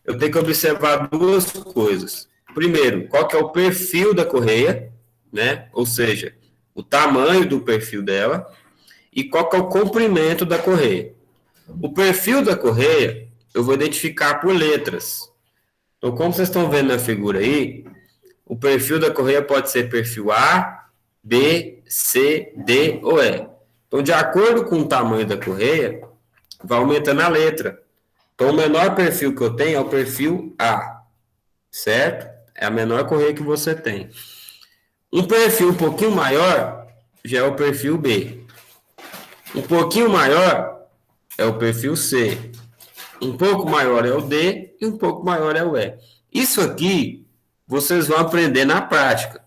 eu tenho que observar duas coisas. Primeiro, qual que é o perfil da correia, né? Ou seja, o tamanho do perfil dela e qual que é o comprimento da correia. O perfil da correia, eu vou identificar por letras. Então, como vocês estão vendo na figura aí, o perfil da correia pode ser perfil A, B, C, D ou E. Então, de acordo com o tamanho da correia, vai aumentando a letra. Então, o menor perfil que eu tenho é o perfil A, certo? É a menor correia que você tem. Um perfil um pouquinho maior já é o perfil B. Um pouquinho maior é o perfil C. Um pouco maior é o D e um pouco maior é o E. Isso aqui vocês vão aprender na prática,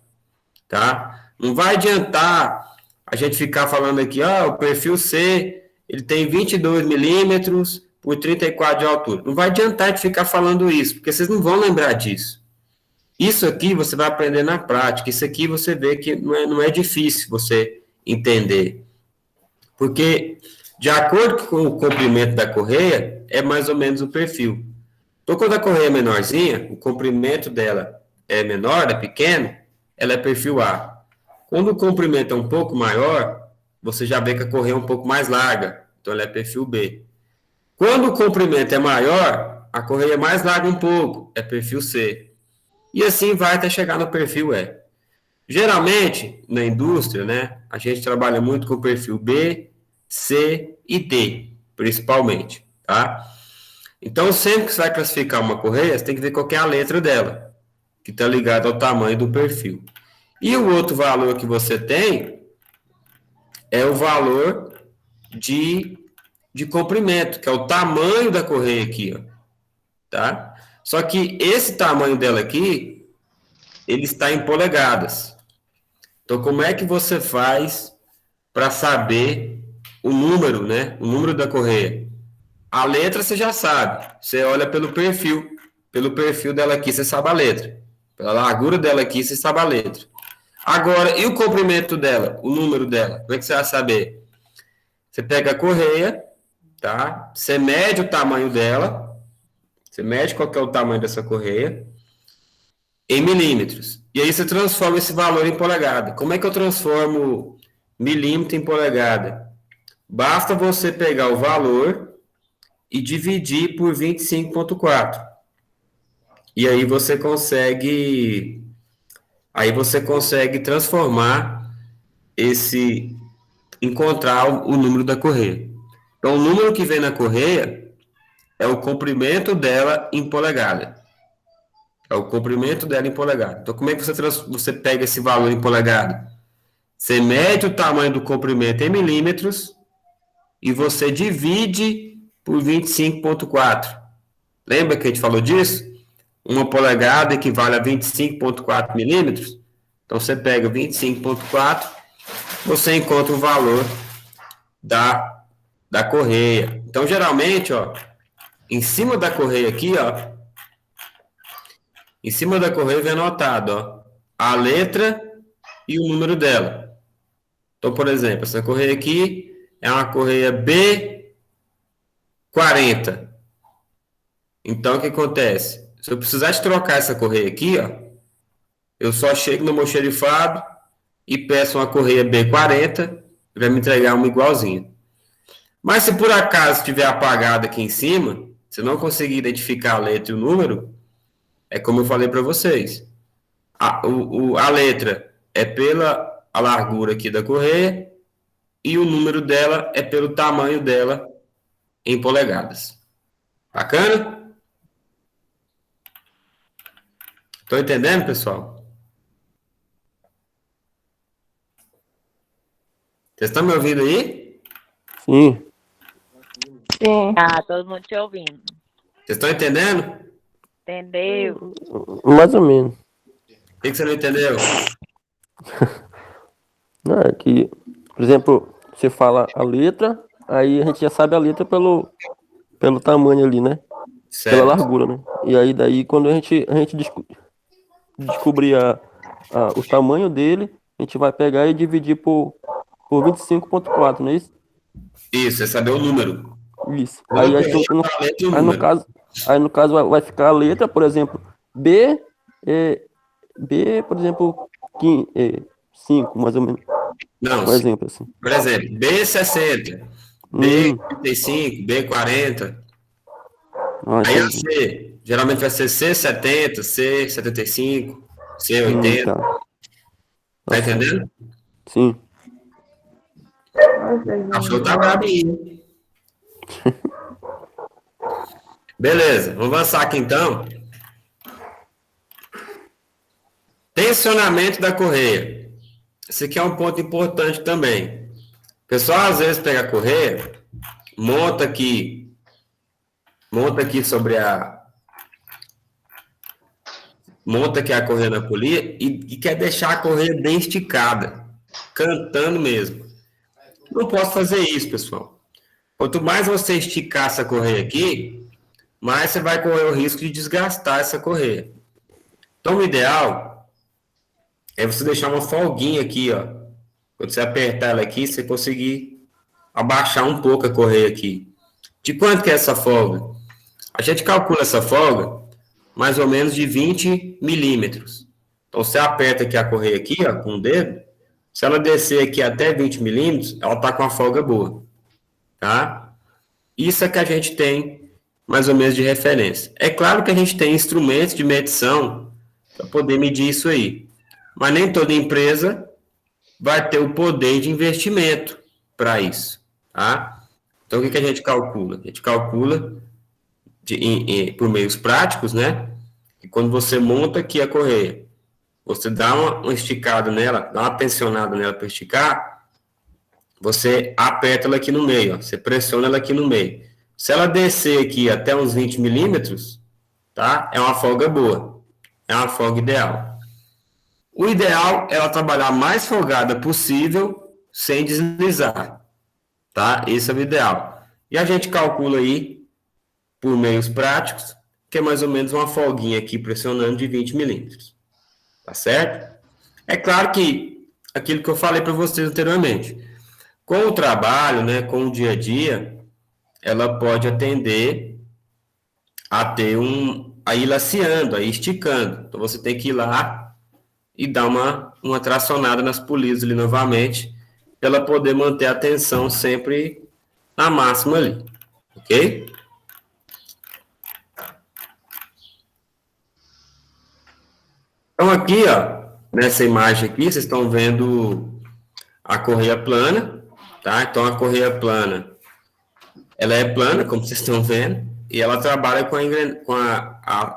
tá? Não vai adiantar a gente ficar falando aqui, o perfil C, ele tem 22 milímetros por 34 de altura. Não vai adiantar de ficar falando isso, porque vocês não vão lembrar disso. Isso aqui você vai aprender na prática. Isso aqui você vê que não é difícil você entender. Porque, de acordo com o comprimento da correia, é mais ou menos o perfil. Então, quando a correia é menorzinha, o comprimento dela é menor, é pequeno, ela é perfil A. Quando o comprimento é um pouco maior, você já vê que a correia é um pouco mais larga, então ela é perfil B. Quando o comprimento é maior, a correia é mais larga um pouco, é perfil C. E assim vai até chegar no perfil E. Geralmente, na indústria, né, a gente trabalha muito com o perfil B, C e D, principalmente, tá? Então, sempre que você vai classificar uma correia, você tem que ver qual que é a letra dela, que está ligada ao tamanho do perfil. E o outro valor que você tem é o valor de comprimento, que é o tamanho da correia aqui, ó, tá? Só que esse tamanho dela aqui, ele está em polegadas. Então, como é que você faz para saber o número, né? O número da correia? A letra você já sabe. Você olha pelo perfil. Pelo perfil dela aqui, você sabe a letra. Pela largura dela aqui, você sabe a letra. Agora, e o comprimento dela? O número dela? Como é que você vai saber? Você pega a correia, tá? Você mede o tamanho dela. Você mede qual que é o tamanho dessa correia em milímetros. E aí você transforma esse valor em polegada. Como é que eu transformo milímetro em polegada? Basta você pegar o valor e dividir por 25,4. E aí você consegue Aí você consegue transformar encontrar o número da correia. Então, o número que vem na correia é o comprimento dela em polegada. É o comprimento dela em polegada. Então, como é que você pega esse valor em polegada? Você mede o tamanho do comprimento em milímetros e você divide por 25,4. Lembra que a gente falou disso? Uma polegada equivale a 25,4 milímetros. Então, você pega 25,4, você encontra o valor da correia. Então, geralmente, ó, em cima da correia aqui, ó, em cima da correia vem anotado, ó, a letra e o número dela. Então, por exemplo, essa correia aqui é uma correia B40. Então, o que acontece? Se eu precisar de trocar essa correia aqui, ó, eu só chego no almoxarifado e peço uma correia B40, vai me entregar uma igualzinha. Mas se por acaso estiver apagado aqui em cima, se não conseguir identificar a letra e o número, é como eu falei para vocês. A letra é pela a largura aqui da correia e o número dela é pelo tamanho dela em polegadas. Bacana? Estão entendendo, pessoal? Vocês estão me ouvindo aí? Sim. Sim. Ah, todo mundo te ouvindo. Vocês estão entendendo? Entendeu? Mais ou menos. O que você não entendeu? Não, é que, por exemplo, você fala a letra, aí a gente já sabe a letra pelo tamanho ali, né? Pela Certo. largura, né? E aí daí quando a gente descobrir o tamanho dele, a gente vai pegar e dividir por 25,4, não é isso? Isso, é saber o número. Isso. Eu Aí, corrijo a letra e o aí no número. caso, vai ficar a letra, por exemplo, B, por exemplo, 5, mais ou menos. Não, Um exemplo assim. por exemplo, B60, B35, B40. Aí a Entendi. C, geralmente vai ser C70, C75, C80. Tá. Tá entendendo? Sim. A Flor tá brabinha. Beleza, vamos avançar aqui então. Tensionamento da correia. Esse aqui é um ponto importante também. O pessoal às vezes pega a correia, monta aqui monta aqui a correia na polia e quer deixar a correia bem esticada, cantando mesmo. Não posso fazer isso, pessoal. Quanto mais você esticar essa correia aqui, mais você vai correr o risco de desgastar essa correia. Então, o ideal é você deixar uma folguinha aqui, ó. Quando você apertar ela aqui, você conseguir abaixar um pouco a correia aqui. De quanto que é essa folga? A gente calcula essa folga mais ou menos de 20 milímetros. Então, você aperta aqui a correia aqui, ó, com o dedo. Se ela descer aqui até 20 milímetros, ela está com a folga boa. Tá? Isso é que a gente tem mais ou menos de referência. É claro que a gente tem instrumentos de medição para poder medir isso aí. Mas nem toda empresa vai ter o poder de investimento para isso. Tá? Então, o que a gente calcula? A gente calcula por meios práticos, né? E quando você monta aqui a correia, você dá uma esticada nela, dá uma tensionada nela para esticar, você aperta ela aqui no meio, ó, você pressiona ela aqui no meio. Se ela descer aqui até uns 20 milímetros, tá? É uma folga boa, é uma folga ideal. O ideal é ela trabalhar mais folgada possível, sem deslizar, tá? Esse é o ideal. E a gente calcula aí, por meios práticos, que é mais ou menos uma folguinha aqui pressionando de 20 milímetros. Tá certo? É claro que aquilo que eu falei para vocês anteriormente, com o trabalho, né, com o dia a dia, ela pode atender a ter a ir laceando, a ir esticando. Então você tem que ir lá e dar uma tracionada nas polias ali novamente, para ela poder manter a tensão sempre na máxima ali. Ok? Então aqui, ó, Nessa imagem aqui, vocês estão vendo a correia plana, tá? Então, a correia plana, ela é plana, como vocês estão vendo, e ela trabalha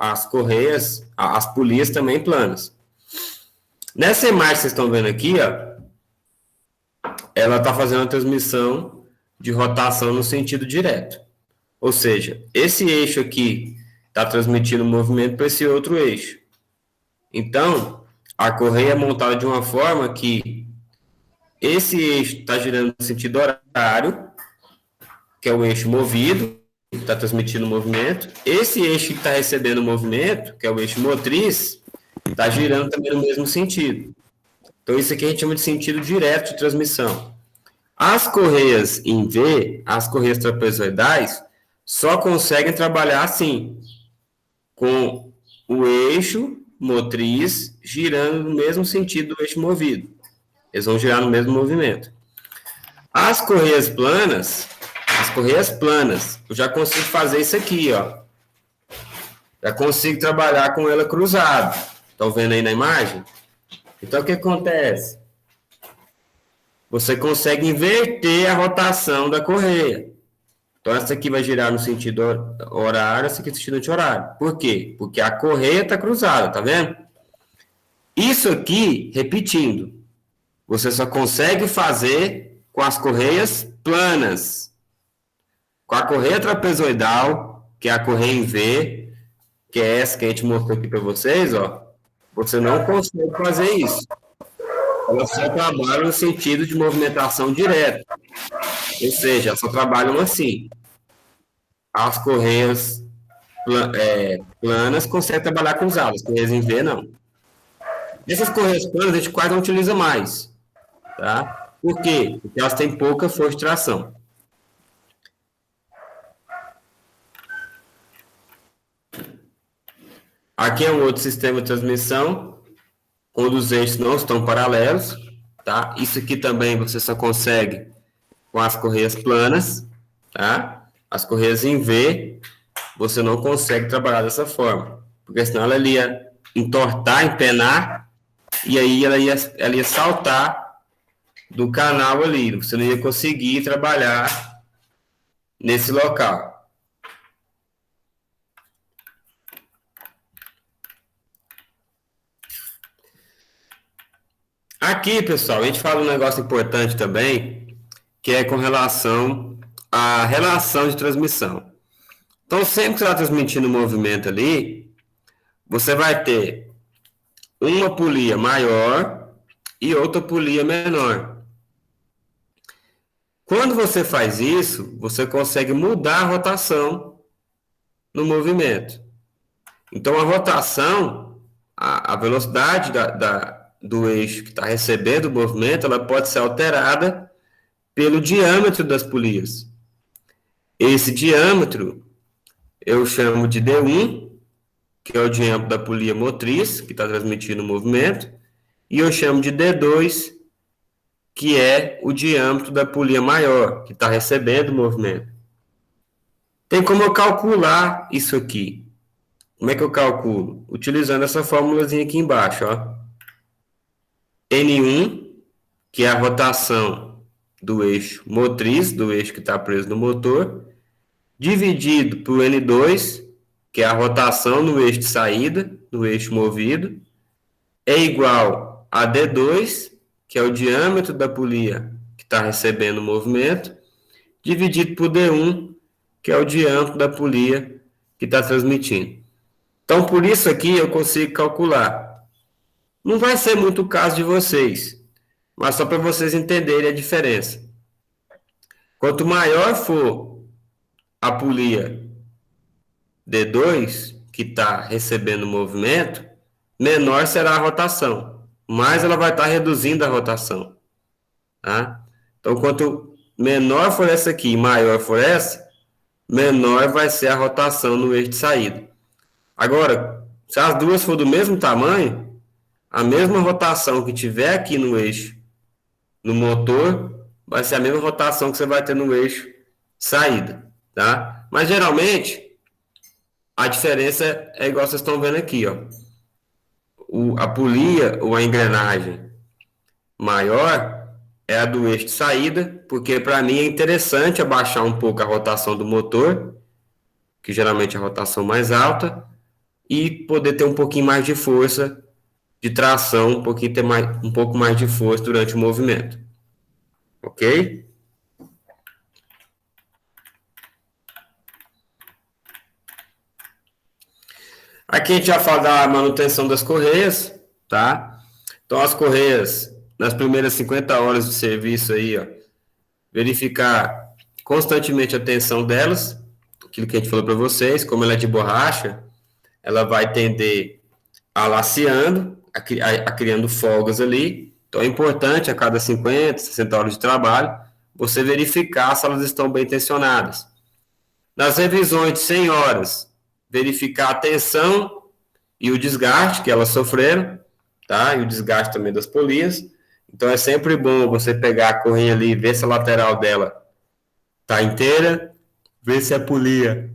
as correias, as polias também planas. Nessa imagem que vocês estão vendo aqui, ó, ela está fazendo a transmissão de rotação no sentido direto. Ou seja, esse eixo aqui está transmitindo o movimento para esse outro eixo. Então, a correia é montada de uma forma que esse eixo está girando no sentido horário, que é o eixo movido, que está transmitindo o movimento. Esse eixo que está recebendo o movimento, que é o eixo motriz, está girando também no mesmo sentido. Então, isso aqui a gente chama de sentido direto de transmissão. As correias em V, as correias trapezoidais, só conseguem trabalhar assim, com o eixo motriz girando no mesmo sentido do eixo movido. Eles vão girar no mesmo movimento. As correias planas, eu já consigo fazer isso aqui, ó. Já consigo trabalhar com ela cruzada. Estão vendo aí na imagem? Então, o que acontece? Você consegue inverter a rotação da correia. Então, essa aqui vai girar no sentido horário, essa aqui no sentido anti-horário. Por quê? Porque a correia está cruzada, tá vendo? Isso aqui, repetindo, você só consegue fazer com as correias planas. Com a correia trapezoidal, que é a correia em V, que é essa que a gente mostrou aqui para vocês, ó, você não consegue fazer isso. Elas só trabalham no sentido de movimentação direta. Ou seja, elas só trabalham assim. As correias planas conseguem trabalhar cruzadas, as correias em V não. Essas correias planas a gente quase não utiliza mais. Tá? Por quê? Porque elas têm pouca força de tração. Aqui é um outro sistema de transmissão, quando os eixos não estão paralelos. Tá? Isso aqui também você só consegue com as correias planas. Tá? As correias em V, você não consegue trabalhar dessa forma, porque senão ela ia entortar, empenar, e aí ela ia saltar do canal ali, você não ia conseguir trabalhar nesse local. Aqui, pessoal, a gente fala um negócio importante também, que é com relação à relação de transmissão. Então, sempre que você está transmitindo movimento ali, você vai ter uma polia maior e outra polia menor. Quando você faz isso, você consegue mudar a rotação no movimento. Então, a rotação, a velocidade do eixo que está recebendo o movimento, ela pode ser alterada pelo diâmetro das polias. Esse diâmetro eu chamo de D1, que é o diâmetro da polia motriz, que está transmitindo o movimento, e eu chamo de D2, que é o diâmetro da polia maior, que está recebendo o movimento. Tem como eu calcular isso aqui. Como é que eu calculo? Utilizando essa formulazinha aqui embaixo, ó. N1, que é a rotação do eixo motriz, do eixo que está preso no motor, dividido por N2, que é a rotação no eixo de saída, no eixo movido, é igual a D2, que é o diâmetro da polia que está recebendo o movimento, dividido por D1, que é o diâmetro da polia que está transmitindo. Então, por isso aqui eu consigo calcular. Não vai ser muito o caso de vocês, mas só para vocês entenderem a diferença. Quanto maior for a polia D2, que está recebendo o movimento, menor será a rotação, mais ela vai estar reduzindo a rotação. Tá? Então, quanto menor for essa aqui e maior for essa, menor vai ser a rotação no eixo de saída. Agora, se as duas for do mesmo tamanho, a mesma rotação que tiver aqui no eixo, no motor, vai ser a mesma rotação que você vai ter no eixo de saída. Tá? Mas, geralmente, a diferença é igual vocês estão vendo aqui, ó. a polia ou a engrenagem maior é a do eixo de saída, porque para mim é interessante abaixar um pouco a rotação do motor, que geralmente é a rotação mais alta, e poder ter um pouquinho mais de força de tração, um pouco mais de força durante o movimento. Ok? Aqui a gente já fala da manutenção das correias, tá? Então, as correias, nas primeiras 50 horas de serviço aí, ó, verificar constantemente a tensão delas, aquilo que a gente falou para vocês, como ela é de borracha, ela vai tender a laceando, a criando folgas ali. Então, é importante, a cada 50, 60 horas de trabalho, você verificar se elas estão bem tensionadas. Nas revisões de 100 horas, verificar a tensão e o desgaste que elas sofreram, tá? E o desgaste também das polias. Então, é sempre bom você pegar a correia ali, ver se a lateral dela está inteira, ver se a polia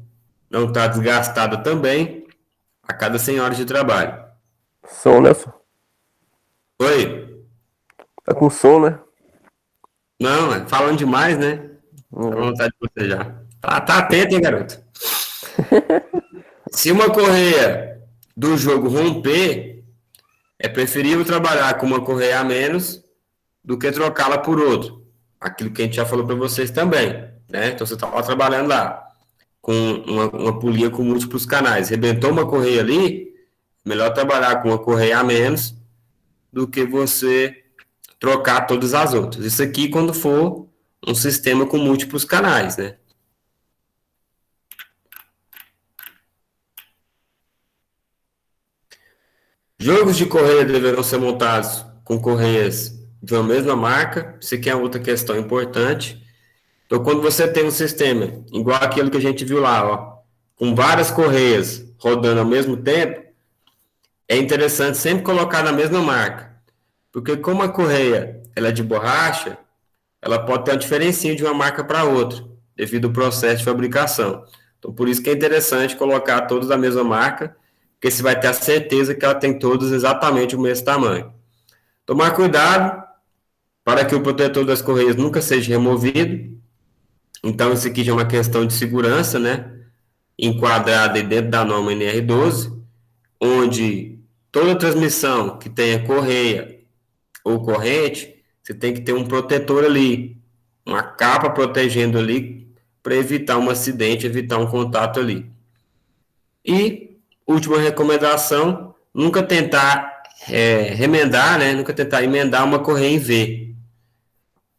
não está desgastada também, a cada 100 horas de trabalho. Som, né? Oi? Tá com som, né? Não, falando demais, né? Tá com vontade de você já. Tá atento, hein, garoto? Se uma correia do jogo romper, é preferível trabalhar com uma correia a menos do que trocá-la por outro. Aquilo que a gente já falou para vocês também, né? Então, você estava trabalhando lá com uma polia com múltiplos canais. Rebentou uma correia ali, melhor trabalhar com uma correia a menos do que você trocar todas as outras. Isso aqui quando for um sistema com múltiplos canais, né? Jogos de correia deverão ser montados com correias de uma mesma marca. Isso aqui é outra questão importante. Então, quando você tem um sistema igual aquele que a gente viu lá, ó, com várias correias rodando ao mesmo tempo, é interessante sempre colocar na mesma marca. Porque como a correia ela é de borracha, ela pode ter uma diferencinha de uma marca para outra, devido ao processo de fabricação. Então, por isso que é interessante colocar todas da mesma marca, porque você vai ter a certeza que ela tem todas exatamente o mesmo tamanho. Tomar cuidado para que o protetor das correias nunca seja removido. Então, isso aqui já é uma questão de segurança, né? Enquadrada dentro da norma NR12, onde toda transmissão que tenha correia ou corrente, você tem que ter um protetor ali, uma capa protegendo ali, para evitar um acidente, evitar um contato ali. E, última recomendação, nunca tentar remendar, né? Nunca tentar emendar uma correia em V.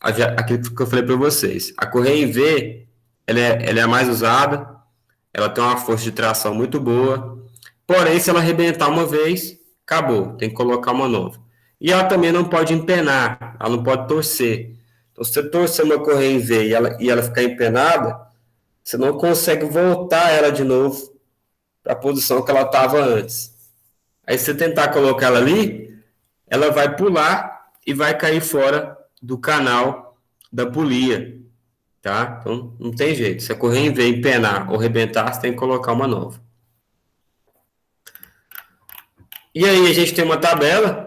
Aquilo que eu falei para vocês. A correia em V, ela é a mais usada, ela tem uma força de tração muito boa, porém, se ela arrebentar uma vez, acabou, tem que colocar uma nova. E ela também não pode empenar, ela não pode torcer. Então, se você torcer uma correia em V e ela ficar empenada, você não consegue voltar ela de novo para a posição que ela estava antes. Aí, se você tentar colocar ela ali, ela vai pular e vai cair fora do canal da polia, tá? Então, não tem jeito. Se a correia em V empenar ou arrebentar, você tem que colocar uma nova. E aí, a gente tem uma tabela,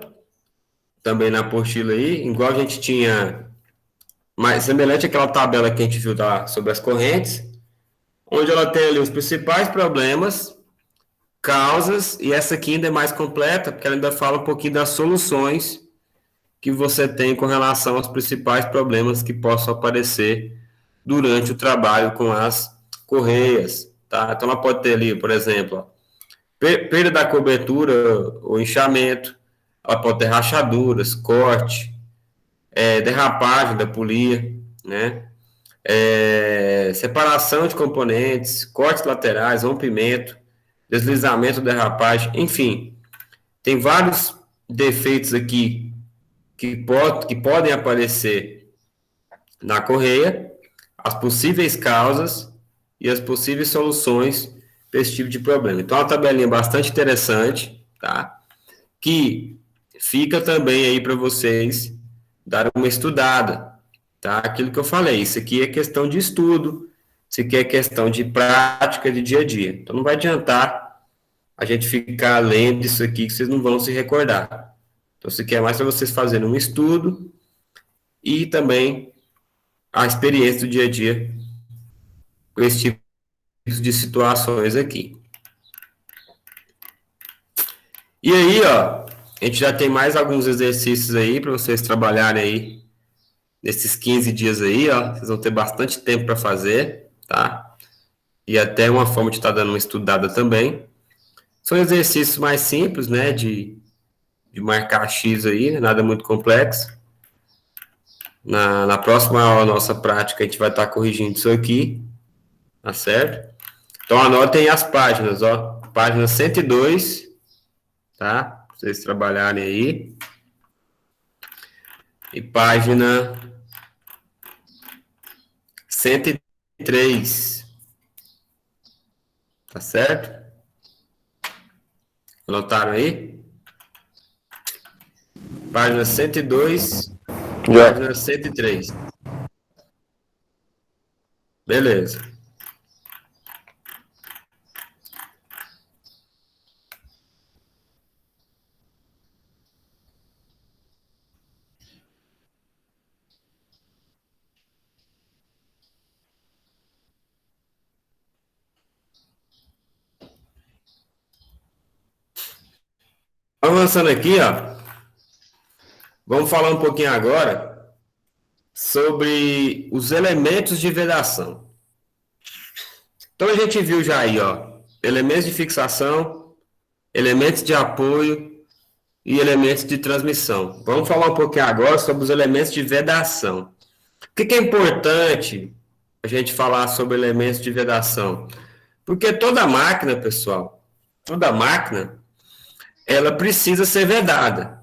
também na apostila aí, igual a gente tinha, mais semelhante àquela tabela que a gente viu sobre as correntes, onde ela tem ali os principais problemas, causas, e essa aqui ainda é mais completa, porque ela ainda fala um pouquinho das soluções que você tem com relação aos principais problemas que possam aparecer durante o trabalho com as correias, tá? Então, ela pode ter ali, por exemplo, ó, perda da cobertura ou inchamento, ela pode ter rachaduras, corte, derrapagem da polia, né? Separação de componentes, cortes laterais, rompimento, deslizamento, derrapagem, enfim, tem vários defeitos aqui que podem aparecer na correia, as possíveis causas e as possíveis soluções para esse tipo de problema. Então, é uma tabelinha bastante interessante, tá? Que fica também aí para vocês dar uma estudada, tá? Aquilo que eu falei, isso aqui é questão de estudo, isso aqui é questão de prática de dia a dia. Então, não vai adiantar a gente ficar lendo isso aqui que vocês não vão se recordar. Então, isso aqui é mais para vocês fazerem um estudo e também a experiência do dia a dia com esse tipo de situações aqui. E aí, ó, a gente já tem mais alguns exercícios aí para vocês trabalharem aí nesses 15 dias aí, ó. Vocês vão ter bastante tempo para fazer, tá? E até uma forma de estar dando uma estudada também. São exercícios mais simples, né, de marcar X aí, nada muito complexo. Na próxima aula nossa prática, a gente vai estar corrigindo isso aqui, tá certo? Então, anotem as páginas, ó. Página 102, tá? Pra vocês trabalharem aí. E página 103, tá certo? Anotaram aí? Página 102, Já. página 103. Beleza. Avançando aqui, ó. Vamos falar um pouquinho agora sobre os elementos de vedação. Então, a gente viu já aí, ó, elementos de fixação, elementos de apoio e elementos de transmissão. Vamos falar um pouquinho agora sobre os elementos de vedação. Por que é importante a gente falar sobre elementos de vedação? Porque toda máquina, pessoal, toda máquina, ela precisa ser vedada.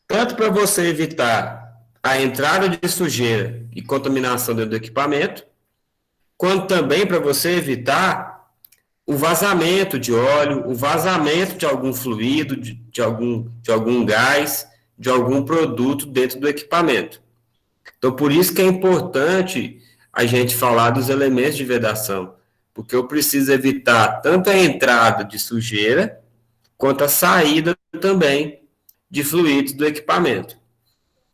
Tanto para você evitar a entrada de sujeira e contaminação dentro do equipamento, quanto também para você evitar o vazamento de óleo, o vazamento de algum fluido, de algum gás, de algum produto dentro do equipamento. Então, por isso que é importante a gente falar dos elementos de vedação, porque eu preciso evitar tanto a entrada de sujeira, quanto a saída também de fluidos do equipamento.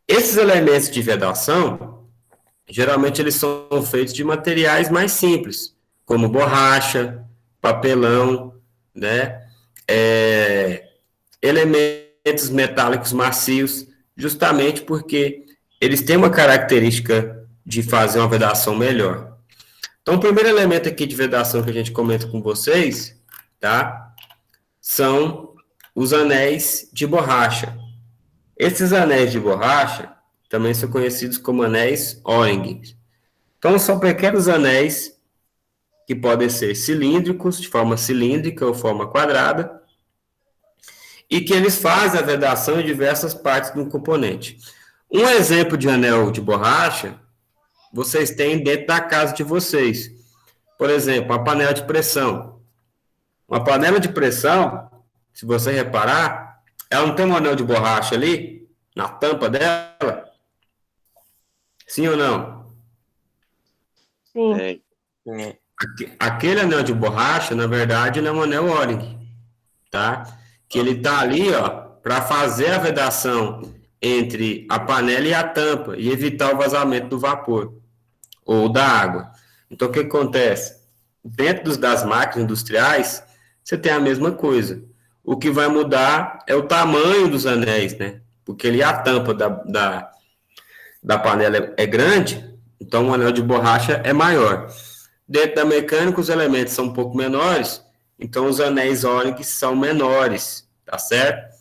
Esses elementos de vedação, geralmente eles são feitos de materiais mais simples, como borracha, papelão, né? Elementos metálicos macios, justamente porque eles têm uma característica de fazer uma vedação melhor. Então, o primeiro elemento aqui de vedação que a gente comenta com vocês, tá? São os anéis de borracha. Esses anéis de borracha também são conhecidos como anéis O-ring. Então, são pequenos anéis que podem ser cilíndricos, de forma cilíndrica ou forma quadrada, e que eles fazem a vedação em diversas partes do componente. Um exemplo de anel de borracha, vocês têm dentro da casa de vocês. Por exemplo, a panela de pressão. Uma panela de pressão, se você reparar, ela não tem um anel de borracha ali, na tampa dela? Sim ou não? Sim. Aquele anel de borracha, na verdade, ele é um anel O-ring, tá? Que ele tá ali, ó, para fazer a vedação entre a panela e a tampa e evitar o vazamento do vapor ou da água. Então, o que acontece? Dentro das máquinas industriais, você tem a mesma coisa. O que vai mudar é o tamanho dos anéis, né? Porque ali a tampa da panela é grande, então o anel de borracha é maior. Dentro da mecânica, os elementos são um pouco menores, então os anéis O-ring são menores, tá certo?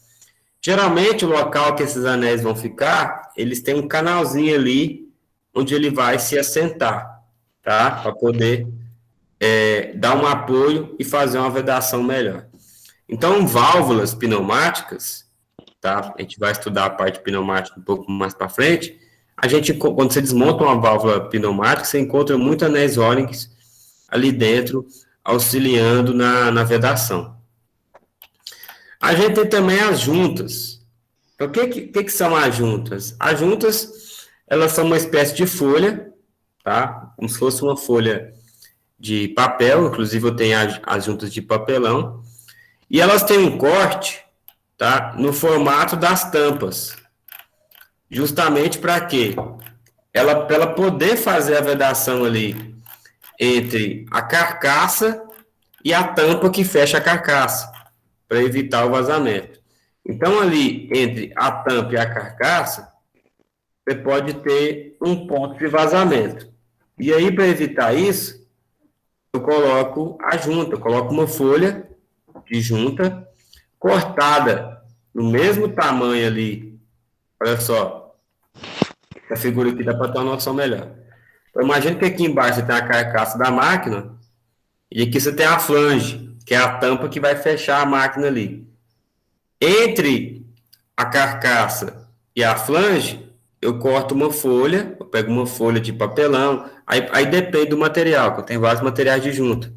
Geralmente, o local que esses anéis vão ficar, eles têm um canalzinho ali, onde ele vai se assentar, tá? Para poder dar um apoio e fazer uma vedação melhor. Então, válvulas pneumáticas, tá? A gente vai estudar a parte pneumática um pouco mais para frente. Quando você desmonta uma válvula pneumática, você encontra muitos anéis O-rings ali dentro, auxiliando na vedação. A gente tem também as juntas. Então, o que são as juntas? As juntas, elas são uma espécie de folha, tá? Como se fosse uma folha de papel, inclusive eu tenho as juntas de papelão, E elas têm um corte, tá, no formato das tampas. Justamente para quê? Para ela poder fazer a vedação ali entre a carcaça e a tampa que fecha a carcaça, para evitar o vazamento. Então, ali, entre a tampa e a carcaça, você pode ter um ponto de vazamento. E aí, para evitar isso, eu coloco a junta, eu coloco uma folha de junta cortada no mesmo tamanho ali. Olha só, essa figura aqui dá para ter uma noção melhor. Então, imagina que aqui embaixo você tem a carcaça da máquina e aqui você tem a flange, que é a tampa que vai fechar a máquina ali. Entre a carcaça e a flange, eu corto uma folha, eu pego uma folha de papelão, aí depende do material, que eu tenho vários materiais de junta.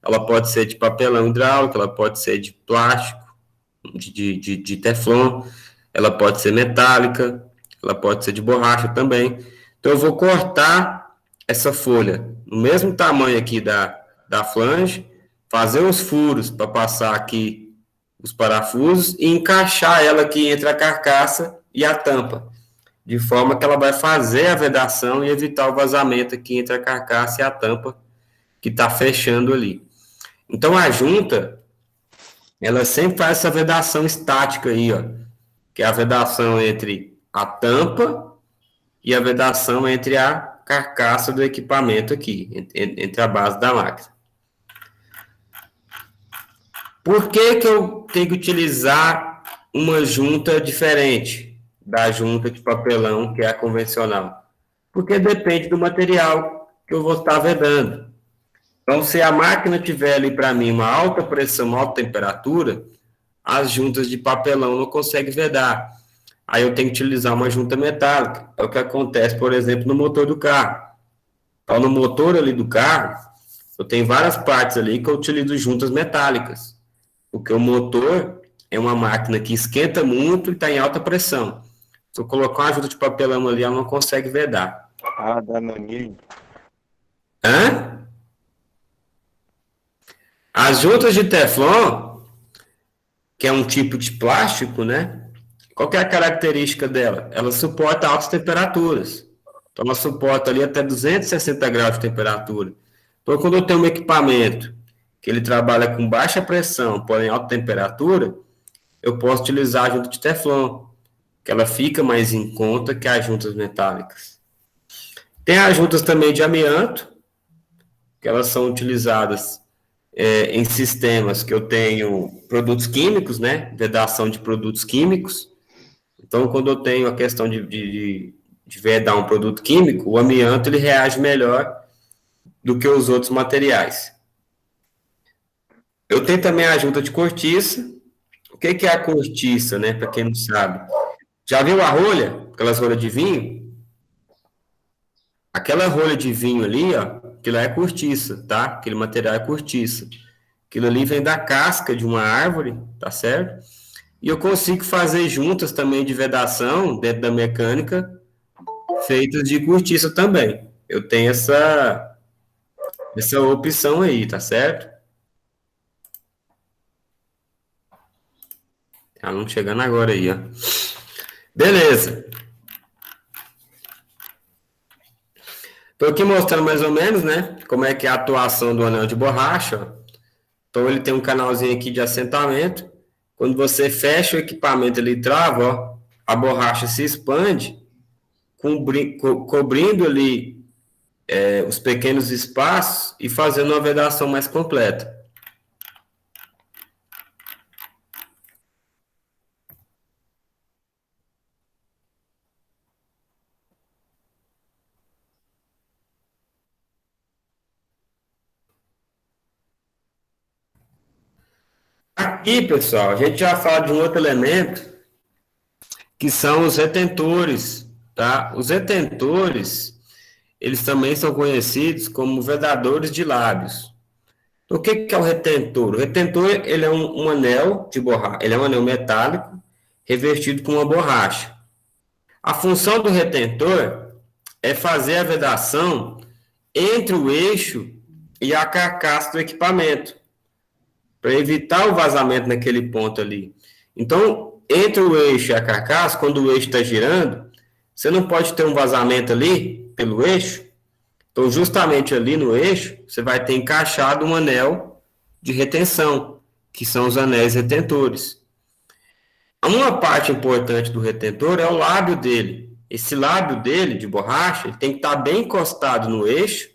Ela pode ser de papelão hidráulico, ela pode ser de plástico, de teflon, ela pode ser metálica, ela pode ser de borracha também. Então, eu vou cortar essa folha no mesmo tamanho aqui da flange, fazer os furos para passar aqui os parafusos e encaixar ela aqui entre a carcaça e a tampa, de forma que ela vai fazer a vedação e evitar o vazamento aqui entre a carcaça e a tampa que está fechando ali. Então, a junta, ela sempre faz essa vedação estática aí, ó, que é a vedação entre a tampa e a vedação entre a carcaça do equipamento aqui, entre a base da máquina. Por que eu tenho que utilizar uma junta diferente da junta de papelão, que é a convencional? Porque depende do material que eu vou estar vedando. Então, se a máquina tiver ali para mim uma alta pressão, uma alta temperatura, as juntas de papelão não conseguem vedar. Aí eu tenho que utilizar uma junta metálica. É o que acontece, por exemplo, no motor do carro. Então, no motor ali do carro, eu tenho várias partes ali que eu utilizo juntas metálicas. Porque o motor é uma máquina que esquenta muito e está em alta pressão. Se eu colocar uma junta de papelão ali, ela não consegue vedar. Ah, Danoninho. Hã? As juntas de Teflon, que é um tipo de plástico, né? Qual que é a característica dela? Ela suporta altas temperaturas. Então, ela suporta ali até 260 graus de temperatura. Então, quando eu tenho um equipamento que ele trabalha com baixa pressão, porém alta temperatura, eu posso utilizar a junta de Teflon, que ela fica mais em conta que as juntas metálicas. Tem as juntas também de amianto, que elas são utilizadas em sistemas que eu tenho produtos químicos, né? Vedação de produtos químicos. Então, quando eu tenho a questão de vedar um produto químico, o amianto ele reage melhor do que os outros materiais. Eu tenho também a junta de cortiça. O que é a cortiça, né? Para quem não sabe. Já viu a rolha? Aquelas rolhas de vinho? Aquela rolha de vinho ali, ó, aquilo é cortiça, tá? Aquele material é cortiça. Aquilo ali vem da casca de uma árvore, tá certo? E eu consigo fazer juntas também de vedação dentro da mecânica, feitas de cortiça também. Eu tenho essa opção aí, tá certo? Aluno chegando agora aí, ó. Beleza. Estou aqui mostrando mais ou menos, né, como é que é a atuação do anel de borracha, ó. Então, ele tem um canalzinho aqui de assentamento. Quando você fecha o equipamento, ele trava, ó, a borracha se expande, cobrindo ali os pequenos espaços e fazendo uma vedação mais completa. Aqui, pessoal, a gente já fala de um outro elemento, que são os retentores, tá? Os retentores, eles também são conhecidos como vedadores de lábios. Então, o que é o retentor? O retentor, ele é um anel de borracha, ele é um anel metálico revestido com uma borracha. A função do retentor é fazer a vedação entre o eixo e a carcaça do equipamento. para evitar o vazamento naquele ponto ali. Então, entre o eixo e a carcaça, quando o eixo está girando, você não pode ter um vazamento ali pelo eixo. Então, justamente ali no eixo, você vai ter encaixado um anel de retenção, que são os anéis retentores. Uma parte importante do retentor é o lábio dele. Esse lábio dele, de borracha, ele tem que estar bem encostado no eixo,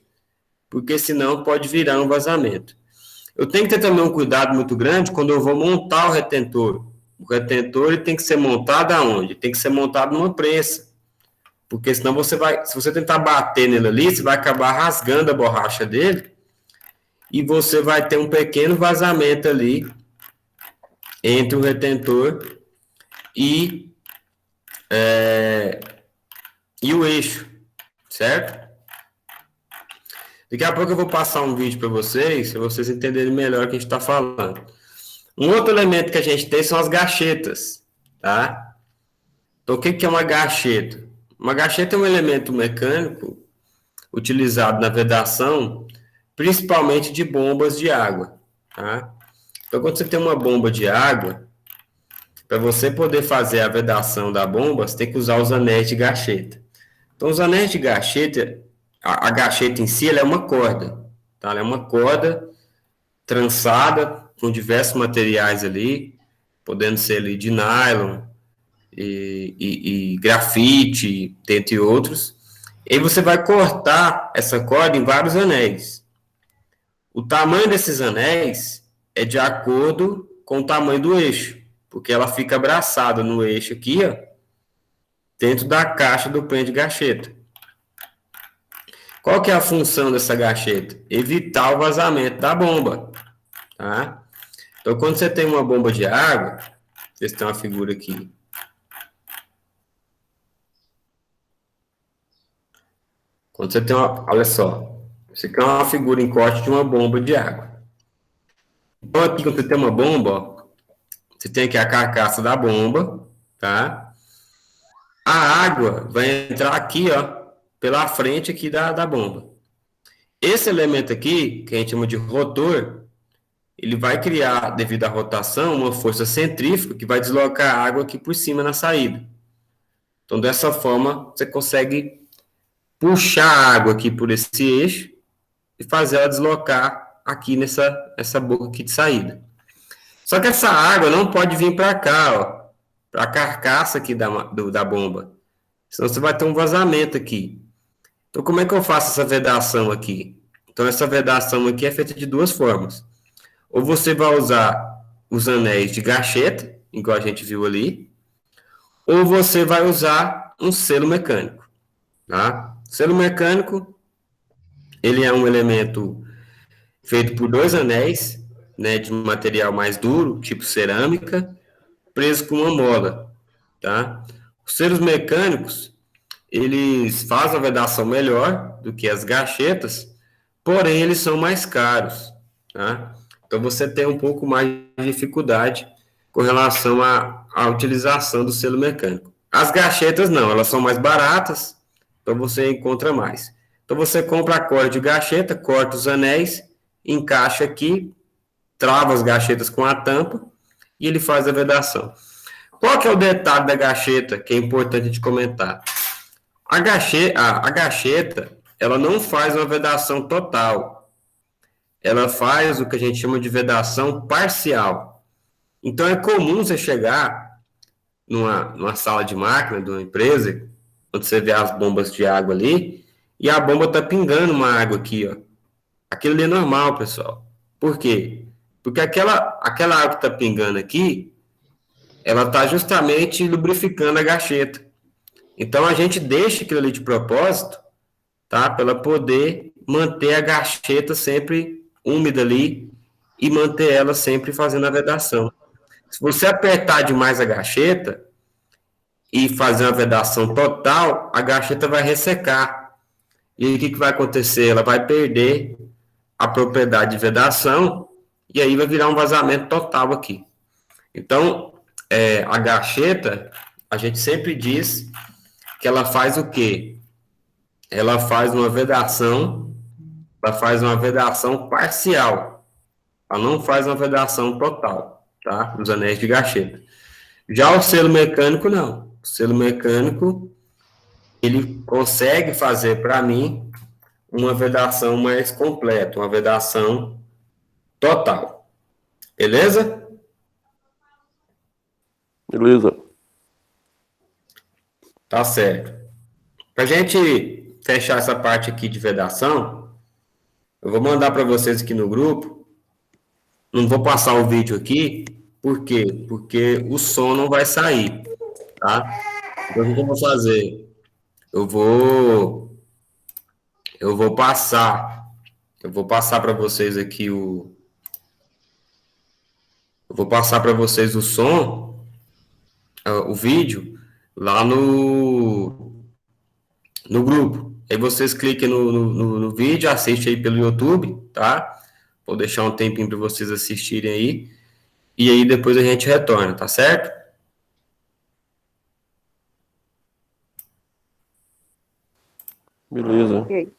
porque senão pode virar um vazamento. Eu tenho que ter também um cuidado muito grande quando eu vou montar o retentor. O retentor ele tem que ser montado aonde? Tem que ser montado numa prensa. Porque senão você vai, se você tentar bater nele ali, você vai acabar rasgando a borracha dele e você vai ter um pequeno vazamento ali entre o retentor e o eixo, certo? Daqui a pouco eu vou passar um vídeo para vocês, para vocês entenderem melhor o que a gente está falando. Um outro elemento que a gente tem são as gachetas, tá? Então, o que é uma gacheta? Uma gacheta é um elemento mecânico utilizado na vedação, principalmente de bombas de água, tá? Então, quando você tem uma bomba de água, para você poder fazer a vedação da bomba, você tem que usar os anéis de gacheta. Então, os anéis de gacheta, a gacheta em si, ela é uma corda, tá? Ela é uma corda trançada com diversos materiais ali, podendo ser ali de nylon e grafite, dentre outros. E aí você vai cortar essa corda em vários anéis. O tamanho desses anéis é de acordo com o tamanho do eixo, porque ela fica abraçada no eixo aqui, ó, dentro da caixa do pêndulo de gacheta. Qual que é a função dessa gacheta? Evitar o vazamento da bomba, tá? Então, quando você tem uma bomba de água, vocês têm uma figura aqui. Quando você tem uma, olha só, você tem uma figura em corte de uma bomba de água. Então, aqui, quando você tem uma bomba, ó, você tem aqui a carcaça da bomba, tá? A água vai entrar aqui, ó, pela frente aqui da bomba. Esse elemento aqui, que a gente chama de rotor, ele vai criar, devido à rotação, uma força centrífuga que vai deslocar a água aqui por cima na saída. Então, dessa forma, você consegue puxar a água aqui por esse eixo e fazer ela deslocar aqui nessa boca aqui de saída. Só que essa água não pode vir para cá, ó, para a carcaça aqui da bomba. Senão você vai ter um vazamento aqui. Então, como é que eu faço essa vedação aqui? Então, essa vedação aqui é feita de duas formas. Ou você vai usar os anéis de gacheta, igual a gente viu ali, ou você vai usar um selo mecânico, tá? O selo mecânico, ele é um elemento feito por dois anéis, né, de material mais duro, tipo cerâmica, preso com uma mola, tá? Os selos mecânicos, eles fazem a vedação melhor do que as gachetas, porém eles são mais caros, tá? Então você tem um pouco mais de dificuldade com relação à utilização do selo mecânico. As gachetas não, elas são mais baratas, então você encontra mais. Então você compra a corda de gacheta, corta os anéis, encaixa aqui, trava as gachetas com a tampa e ele faz a vedação. Qual que é o detalhe da gacheta que é importante de comentar? A gacheta, ela não faz uma vedação total. Ela faz o que a gente chama de vedação parcial. Então, é comum você chegar numa sala de máquina de uma empresa, onde você vê as bombas de água ali, e a bomba está pingando uma água aqui, ó. Aquilo ali é normal, pessoal. Por quê? Porque aquela água que está pingando aqui, ela está justamente lubrificando a gacheta. Então, a gente deixa aquilo ali de propósito, tá? Para ela poder manter a gacheta sempre úmida ali e manter ela sempre fazendo a vedação. Se você apertar demais a gacheta e fazer uma vedação total, a gacheta vai ressecar. E aí, o que vai acontecer? Ela vai perder a propriedade de vedação e aí vai virar um vazamento total aqui. Então, a gacheta, a gente sempre diz que ela faz o quê? Ela faz uma vedação parcial. ela não faz uma vedação total, tá? Dos anéis de gacheta. Já o selo mecânico, não. O selo mecânico, ele consegue fazer para mim uma vedação mais completa, uma vedação total. Beleza? Beleza. Tá certo. Para a gente fechar essa parte aqui de vedação, eu vou mandar para vocês aqui no grupo. Não vou passar o vídeo aqui, por quê? Porque o som não vai sair, tá? Então, o que eu vou fazer? Eu vou, eu vou passar, eu vou passar para vocês aqui eu vou passar para vocês o som, o vídeo, lá no grupo. Aí vocês cliquem no vídeo, assistem aí pelo YouTube, tá? Vou deixar um tempinho para vocês assistirem aí. E aí depois a gente retorna, tá certo? Beleza. Ok.